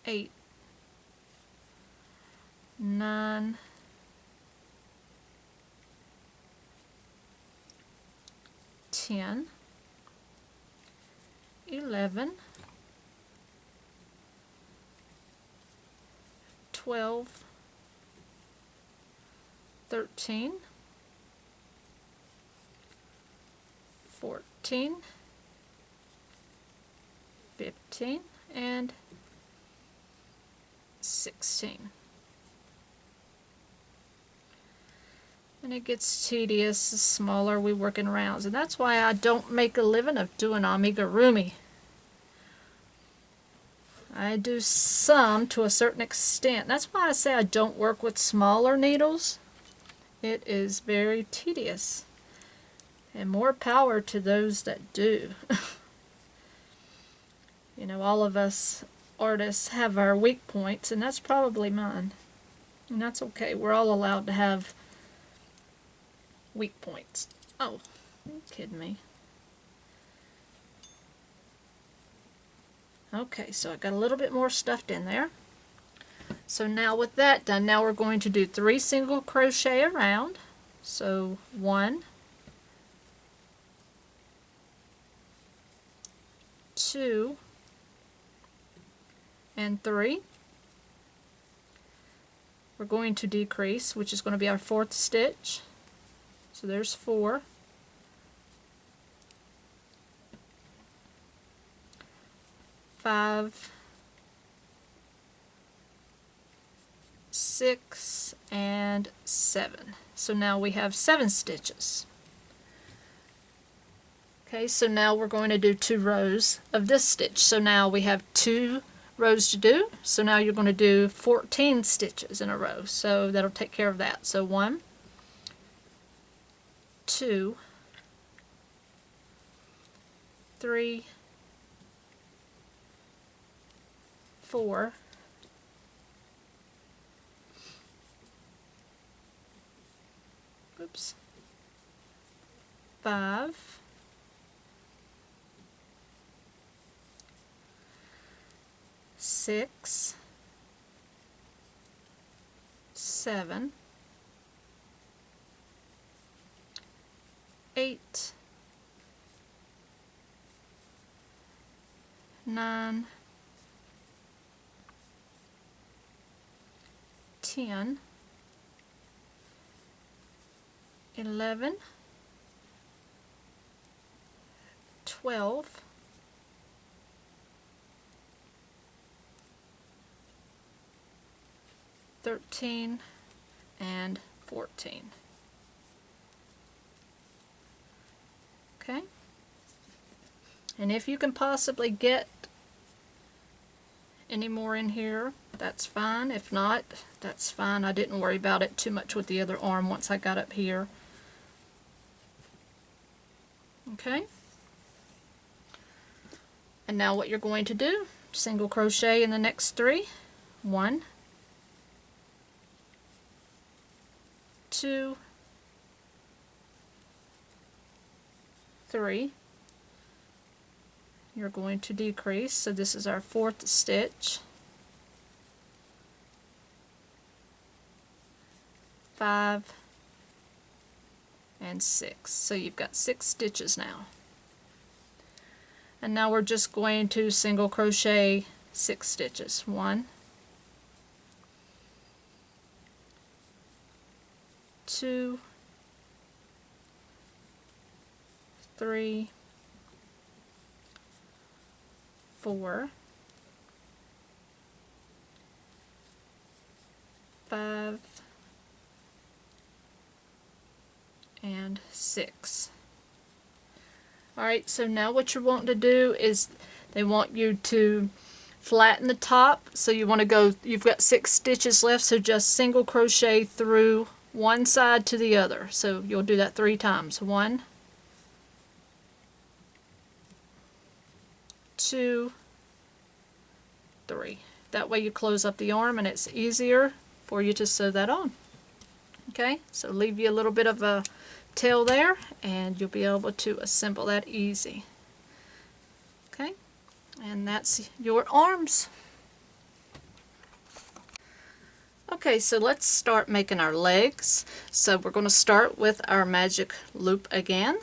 8, 9, 10, 11, 12, 13, 14, 15, and 16. And it gets tedious the smaller we work in rounds, and that's why I don't make a living of doing amigurumi. I do some to a certain extent. That's why I say I don't work with smaller needles. It is very tedious, and more power to those that do. You know, all of us artists have our weak points, and that's probably mine. And that's okay. We're all allowed to have weak points. Oh, are you kidding me? Okay, so I got a little bit more stuffed in there. So now with that done, now we're going to do 3 single crochet around. So 1, 2, and 3. We're going to decrease, which is going to be our 4th stitch. So there's 4. 5, 6, and 7. So now we have 7 stitches. Okay, so now we're going to do 2 rows of this stitch. So now we have 2 rows to do. So now you're going to do 14 stitches in a row. So that'll take care of that. So 1, 2, 3, 4, 5, 6, 7, 8, 9, 10, 11, 12, 13, and 14. Okay? And if you can possibly get any more in here, that's fine. If not, that's fine. I didn't worry about it too much with the other arm once I got up here. Okay? And now what you're going to do, single crochet in the next 3. 1, 2, 3. You're going to decrease, so this is our 4th stitch. 5 and 6. So you've got 6 stitches now. And now we're just going to single crochet 6 stitches. 1, 2, 3, 4, 5, and 6. Alright, so now what you're wanting to do is they want you to flatten the top. So you want to go, you've got 6 stitches left, so just single crochet through one side to the other. So you'll do that 3 times. 1, 2, 3. That way you close up the arm and it's easier for you to sew that on. Okay, so leave you a little bit of a tail there and you'll be able to assemble that easy. Okay, and that's your arms. Okay, so let's start making our legs. So we're going to start with our magic loop again.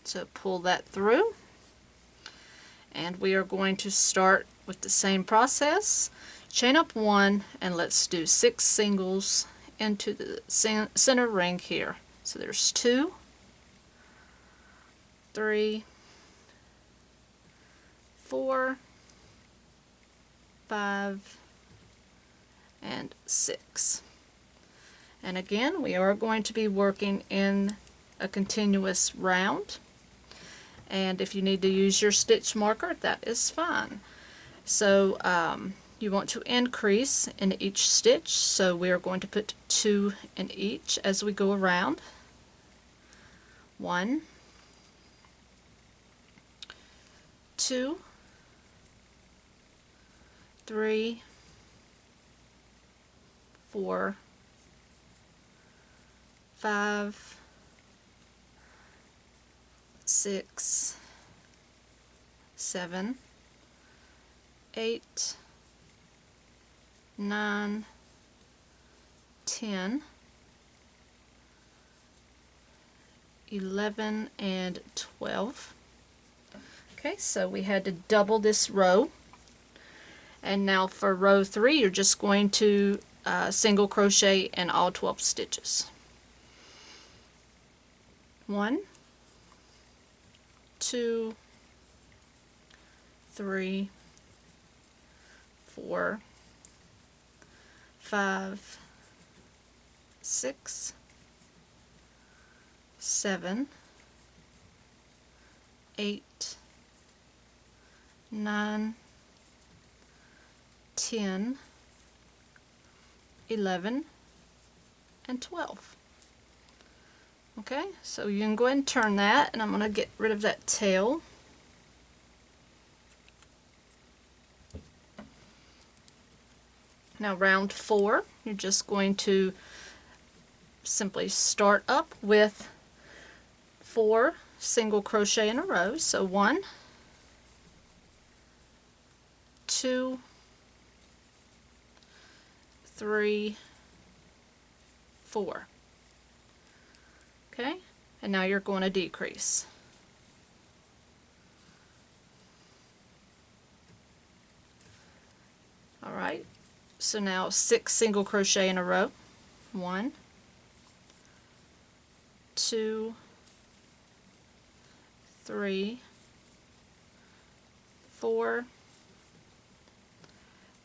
So pull that through. And we are going to start with the same process. Chain up 1 and let's do 6 singles into the center ring here. So there's 2, 3, 4, 5, and 6. And again, we are going to be working in a continuous round. And if you need to use your stitch marker, that is fine. So you want to increase in each stitch, so we are going to put 2 in each as we go around. 1, 2, 3, 4, 5, 6, 7, 8, 9, 10, 11, and 12. Okay, so we had to double this row. And now for row 3, you're just going to single crochet in all 12 stitches. 1, 2, 3, 4, 5, 6, 7, 8, 9, 10, 11, and 12. Okay, so you can go ahead and turn that, and I'm going to get rid of that tail. Now round 4, you're just going to simply start up with 4 single crochet in a row. So 1, 2, 3, 4. Okay, and now you're going to decrease. Alright, so now 6 single crochet in a row. 1, 2, 3, 4,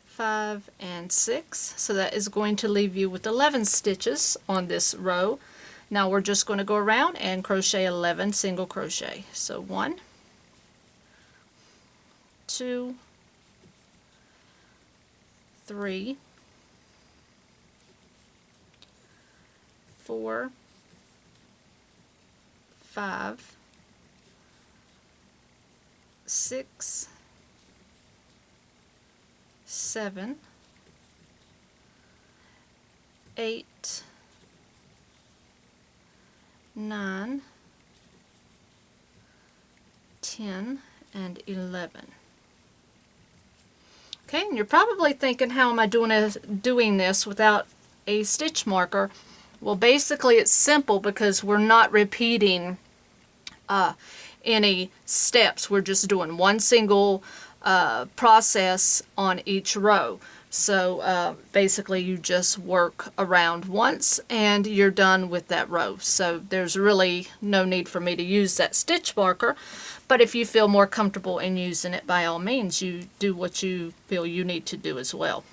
5, and 6. So that is going to leave you with 11 stitches on this row. Now we're just going to go around and crochet 11 single crochet. So 1, 2, 3, 4, 5, 6, 7, 8, 9, 10, and 11. Okay, and you're probably thinking, how am I doing this without a stitch marker? Well, basically it's simple because we're not repeating any steps. We're just doing one single process on each row. So basically you just work around once and you're done with that row. So there's really no need for me to use that stitch marker, but if you feel more comfortable in using it, by all means, you do what you feel you need to do as well.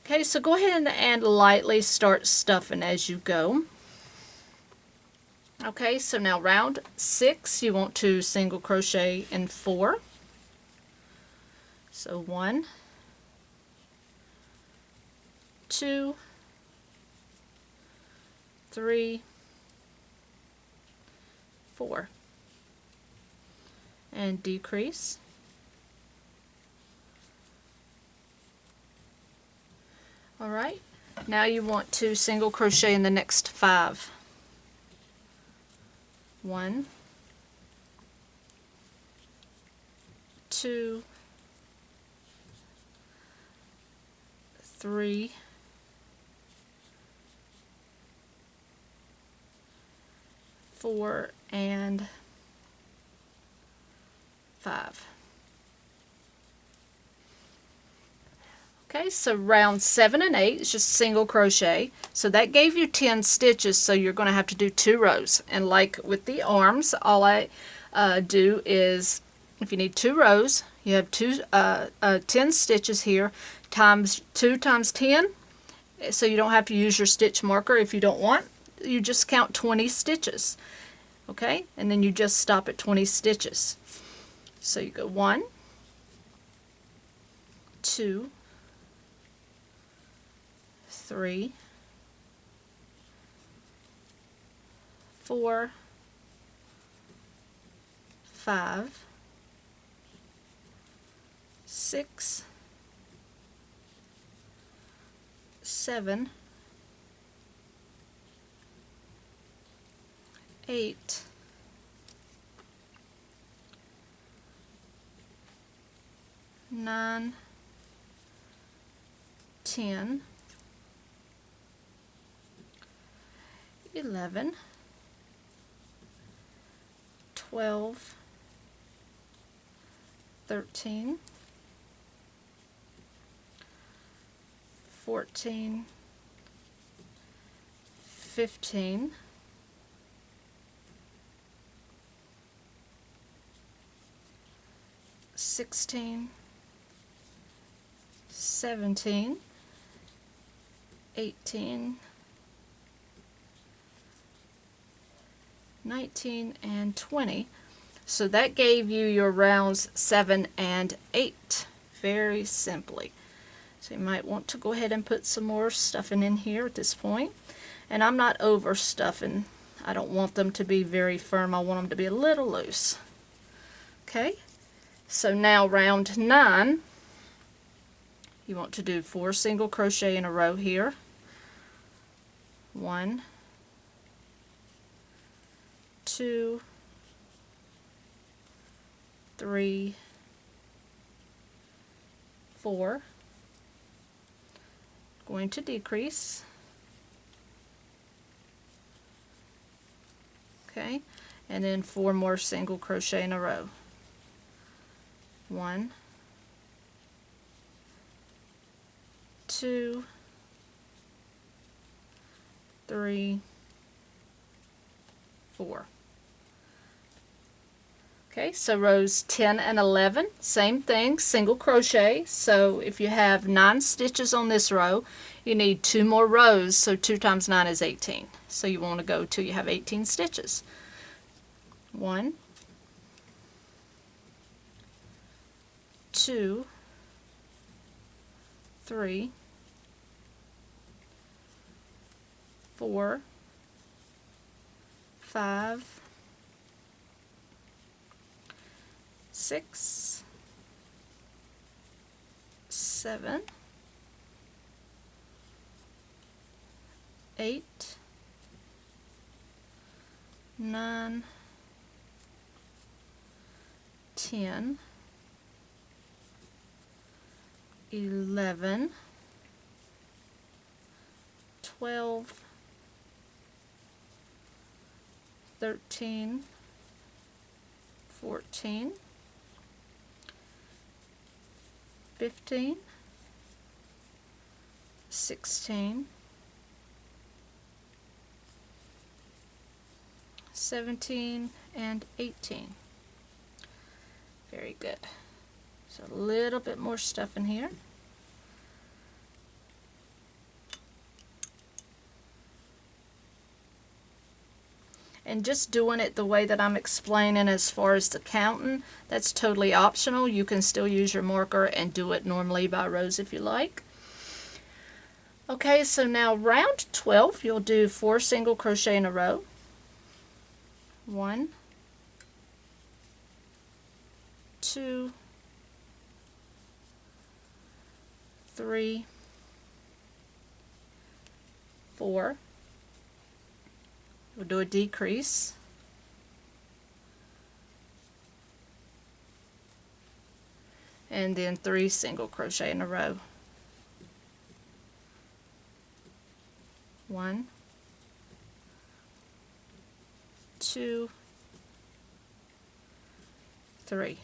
Okay, so go ahead and lightly start stuffing as you go. Okay, so now round 6, you want to single crochet in 4. So 1, 2, 3, 4, and decrease. Alright, now you want to single crochet in the next 5. 1, 2, 3, 4, and 5. Okay, so round 7 and 8 is just single crochet. So that gave you 10 stitches, so you're going to have to do 2 rows. And like with the arms, all I do is, if you need 2 rows, you have 10 stitches here, times 2 times 10. So you don't have to use your stitch marker if you don't want. You just count 20 stitches. Okay, and then you just stop at 20 stitches. So you go 1, 2, 3, 4, 5, 6, 7, 8, 9, 10, 11, 12, 13, 14, 15, 16, 17, 18, 19, and 20. So that gave you your rounds 7 and 8 very simply. So you might want to go ahead and put some more stuffing in here at this point. And I'm not over stuffing. I don't want them to be very firm. I want them to be a little loose. Okay, so now round 9, you want to do 4 single crochet in a row here. 1, 2, 3, 4. Going to decrease. Okay, and then 4 more single crochet in a row. 1, 2, 3, 4. Okay, so rows 10 and 11, same thing, single crochet. So if you have 9 stitches on this row, you need 2 more rows, so 2 times 9 is 18. So you want to go till you have 18 stitches. 1, 2, 3, 4, 5, 6, 7, 8, 9, 10, 11, 12, 13, 14, 15, 16, 17, and 18. Very good. So a little bit more stuff in here. And just doing it the way that I'm explaining as far as the counting, that's totally optional. You can still use your marker and do it normally by rows if you like. Okay, so now round 12, you'll do 4 single crochet in a row. 1, 2, 3, 4. We'll do a decrease. And then 3 single crochet in a row. 1, 2, 3.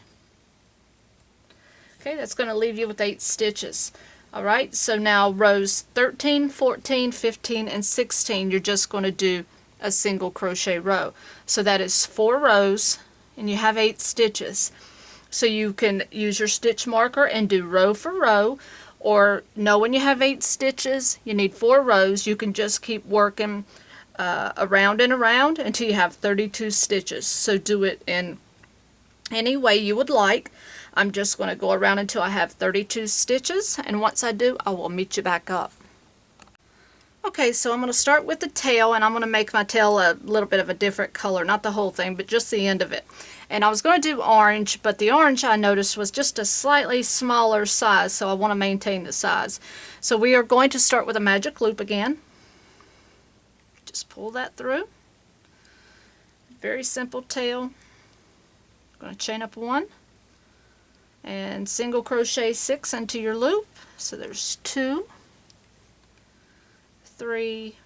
Okay, that's going to leave you with 8 stitches. Alright, so now rows 13, 14, 15, and 16, you're just going to do a single crochet row. So that is 4 rows, and you have 8 stitches. So you can use your stitch marker and do row for row, or know when you have 8 stitches, you need 4 rows, you can just keep working around and around until you have 32 stitches. So do it in any way you would like. I'm just going to go around until I have 32 stitches, and once I do, I will meet you back up. Okay, so I'm going to start with the tail, and I'm going to make my tail a little bit of a different color, not the whole thing, but just the end of it. And I was going to do orange, but the orange I noticed was just a slightly smaller size, so I want to maintain the size. So we are going to start with a magic loop again. Just pull that through. Very simple tail. I'm going to chain up 1 and single crochet 6 into your loop. So there's 2, 3,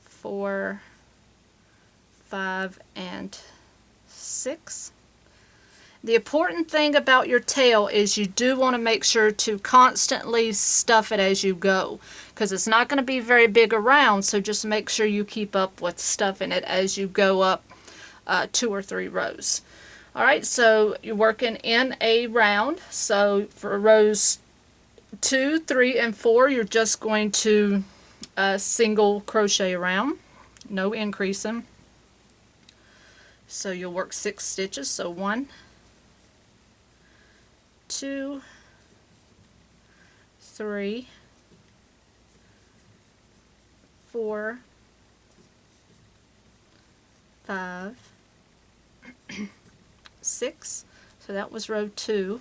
4, 5, and 6. The important thing about your tail is you do want to make sure to constantly stuff it as you go, because it's not going to be very big around, so just make sure you keep up with stuffing it as you go up 2 or 3 rows. Alright, so you're working in a round, so for rows 2, 3, and 4, you're just going to single crochet around, no increasing. So you'll work 6 stitches, so 1, 2, 3, 4, 5, 6. So that was row 2.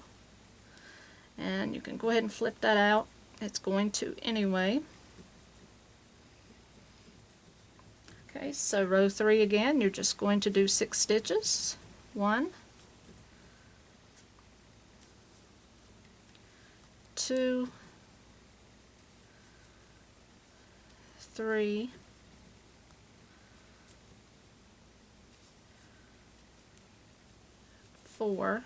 And you can go ahead and flip that out. It's going to anyway. Okay, so row 3 again, you're just going to do 6 stitches. 1, 2, 3, 4,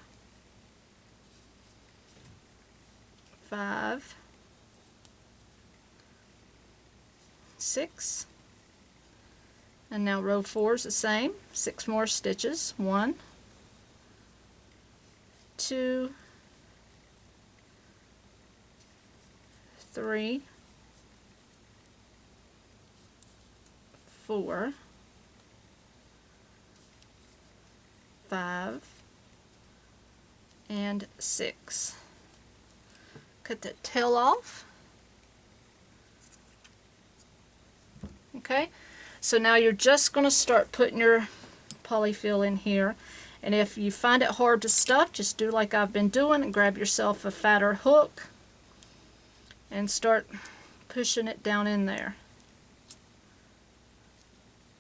5, 6, and now row 4 is the same, 6 more stitches. 1, 2, 3, 4, 5, and 6. Cut the tail off. Okay, so now you're just going to start putting your polyfill in here, and if you find it hard to stuff, just do like I've been doing and grab yourself a fatter hook and start pushing it down in there.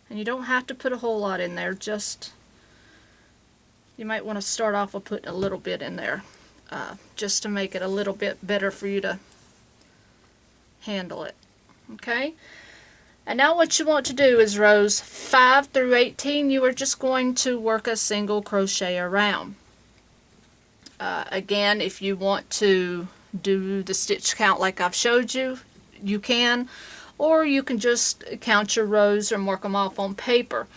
And you don't have to put a whole lot in there, just you might want to start off with putting a little bit in there, just to make it a little bit better for you to handle it. Okay? And now what you want to do is rows 5 through 18, you are just going to work a single crochet around. Again, if you want to do the stitch count like I've showed you, you can, or you can just count your rows and mark them off on paper.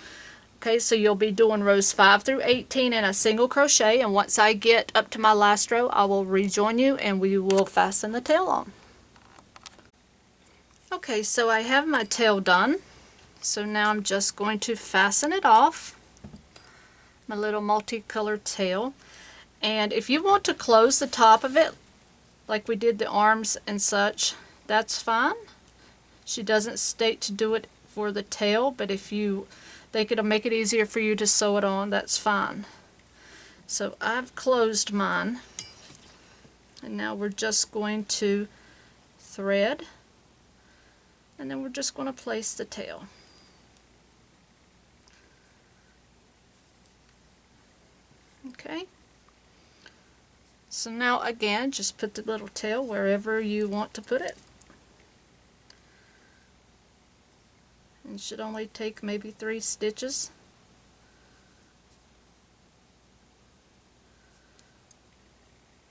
Okay, so you'll be doing rows 5 through 18 in a single crochet, and once I get up to my last row, I will rejoin you and we will fasten the tail on. Okay, so I have my tail done, so now I'm just going to fasten it off, my little multicolored tail. And if you want to close the top of it like we did the arms and such, that's fine. She doesn't state to do it for the tail, but if you think it'll make it easier for you to sew it on, that's fine. So I've closed mine, and now we're just going to thread, and then we're just going to place the tail. Okay. So now again, just put the little tail wherever you want to put it. It should only take maybe 3 stitches.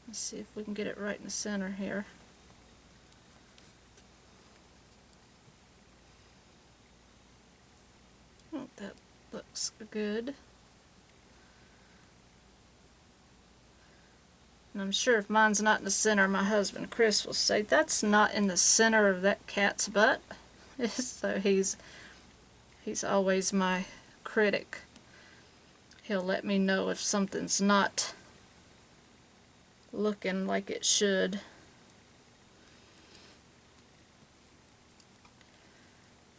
Let's see if we can get it right in the center here. Oh, that looks good. And I'm sure if mine's not in the center, my husband Chris will say, "That's not in the center of that cat's butt." So he's always my critic. He'll let me know if something's not looking like it should.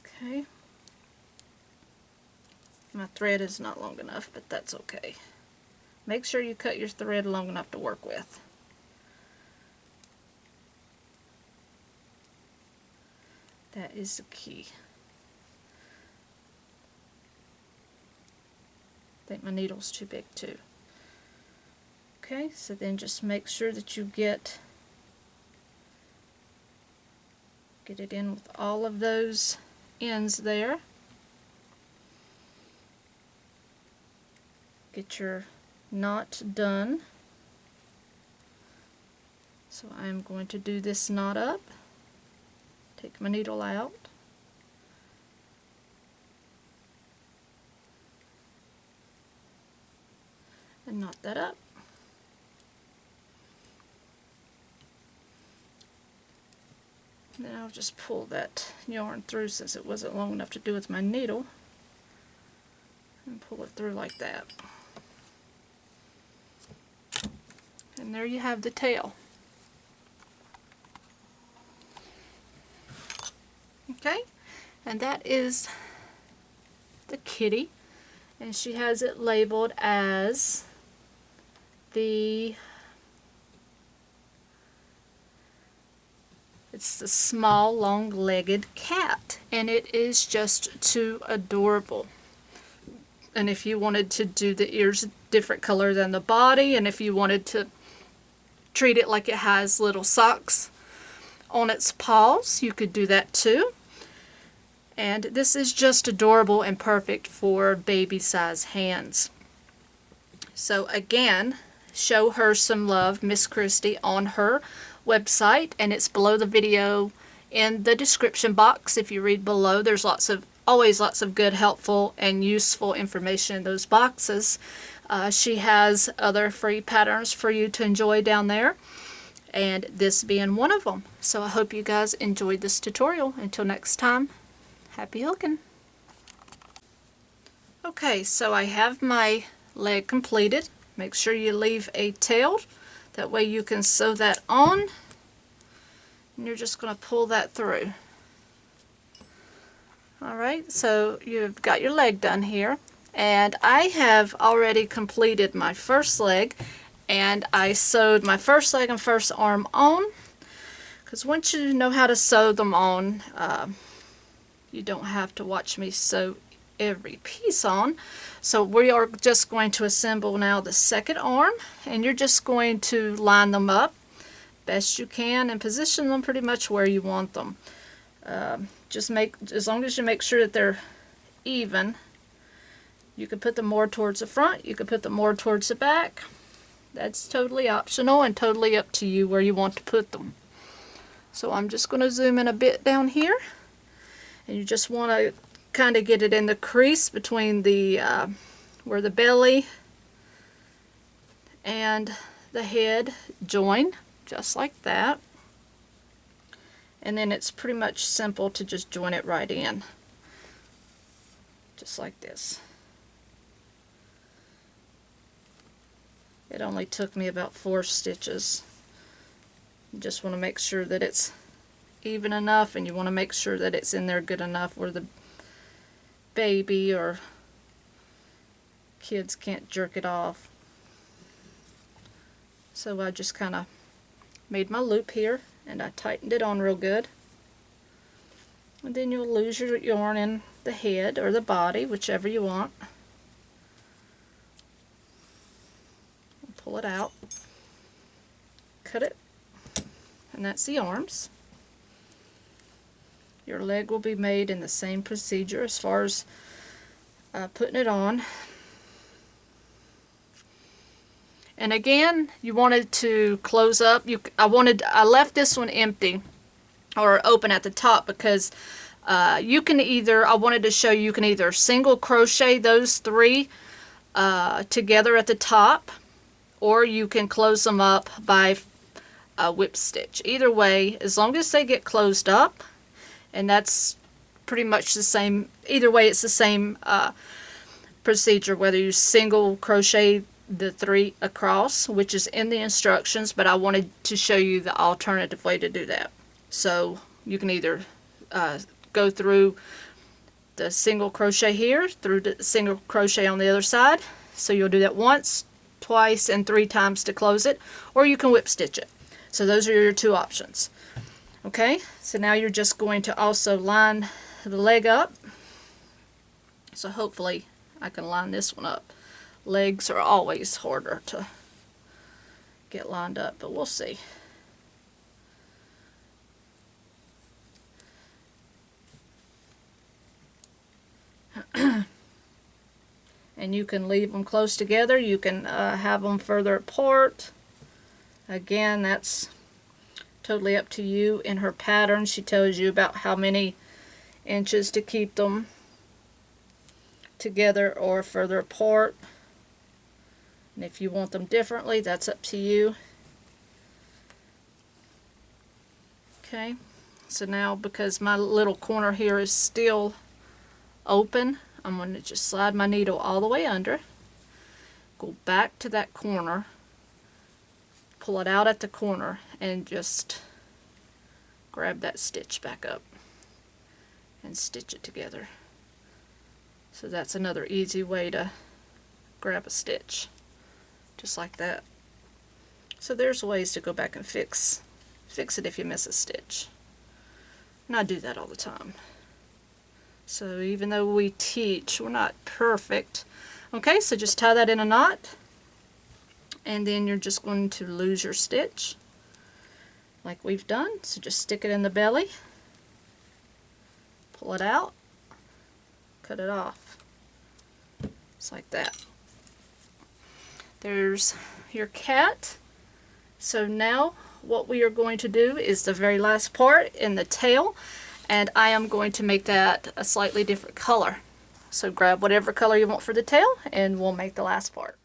Okay. My thread is not long enough, but that's okay. Make sure you cut your thread long enough to work with. That is the key. I think my needle's too big too. Okay, so then just make sure that you get it in with all of those ends there. Get your knot done. So I'm going to do this knot up. Take my needle out. And knot that up. And then I'll just pull that yarn through, since it wasn't long enough to do with my needle, and pull it through like that. And there you have the tail. Okay, and that is the kitty, and she has it labeled as it's the small long-legged cat, and it is just too adorable. And if you wanted to do the ears a different color than the body, and if you wanted to treat it like it has little socks on its paws, you could do that too. And this is just adorable and perfect for baby size hands. So again, show her some love, Miss Christie, on her website, and it's below the video in the description box. If you read below, there's always lots of good, helpful, and useful information in those boxes. She has other free patterns for you to enjoy down there, and this being one of them. So I hope you guys enjoyed this tutorial. Until next time, happy hooking! Okay, so I have my leg completed. Make sure you leave a tail, that way you can sew that on, and you're just going to pull that through. Alright, so you've got your leg done here, and I have already completed my first leg, and I sewed my first leg and first arm on, because once you know how to sew them on, you don't have to watch me sew every piece on. So we are just going to assemble now the second arm, and you're just going to line them up best you can and position them pretty much where you want them. As long as you make sure that they're even. You can put them more towards the front, you can put them more towards the back. That's totally optional and totally up to you where you want to put them. So I'm just going to zoom in a bit down here, and you just want to kind of get it in the crease between the where the belly and the head join, just like that. And then it's pretty much simple to just join it right in, just like this. It only took me about 4 stitches. You just want to make sure that it's even enough, and you want to make sure that it's in there good enough where the baby or kids can't jerk it off. So I just kind of made my loop here, and I tightened it on real good. And then you'll lose your yarn in the head or the body, whichever you want. Pull it out, cut it, and that's the arms. Your leg will be made in the same procedure as far as putting it on. And again, you wanted to close up. I left this one empty or open at the top because you can either, I wanted to show you can either single crochet those 3 together at the top, or you can close them up by a whip stitch. Either way, as long as they get closed up, and that's pretty much the same, either way it's the same procedure, whether you single crochet the 3 across, which is in the instructions, but I wanted to show you the alternative way to do that. So you can either go through the single crochet here, through the single crochet on the other side, so you'll do that once, twice, and 3 times to close it, or you can whip stitch it. So those are your 2 options. Okay, so now you're just going to also line the leg up. So hopefully I can line this one up. Legs are always harder to get lined up, but we'll see. And you can leave them close together. You can have them further apart. Again, that's totally up to you. In her pattern, she tells you about how many inches to keep them together or further apart. And if you want them differently, that's up to you. Okay, so now because my little corner here is still open, I'm going to just slide my needle all the way under, go back to that corner, pull it out at the corner, and just grab that stitch back up and stitch it together. So that's another easy way to grab a stitch, just like that. So there's ways to go back and fix it if you miss a stitch. And I do that all the time. So even though we teach, we're not perfect. Okay, so just tie that in a knot, and then you're just going to lose your stitch like we've done. So just stick it in the belly, pull it out, cut it off, just like that. There's your cat. So now what we are going to do is the very last part in the tail, and I am going to make that a slightly different color. So grab whatever color you want for the tail, and we'll make the last part.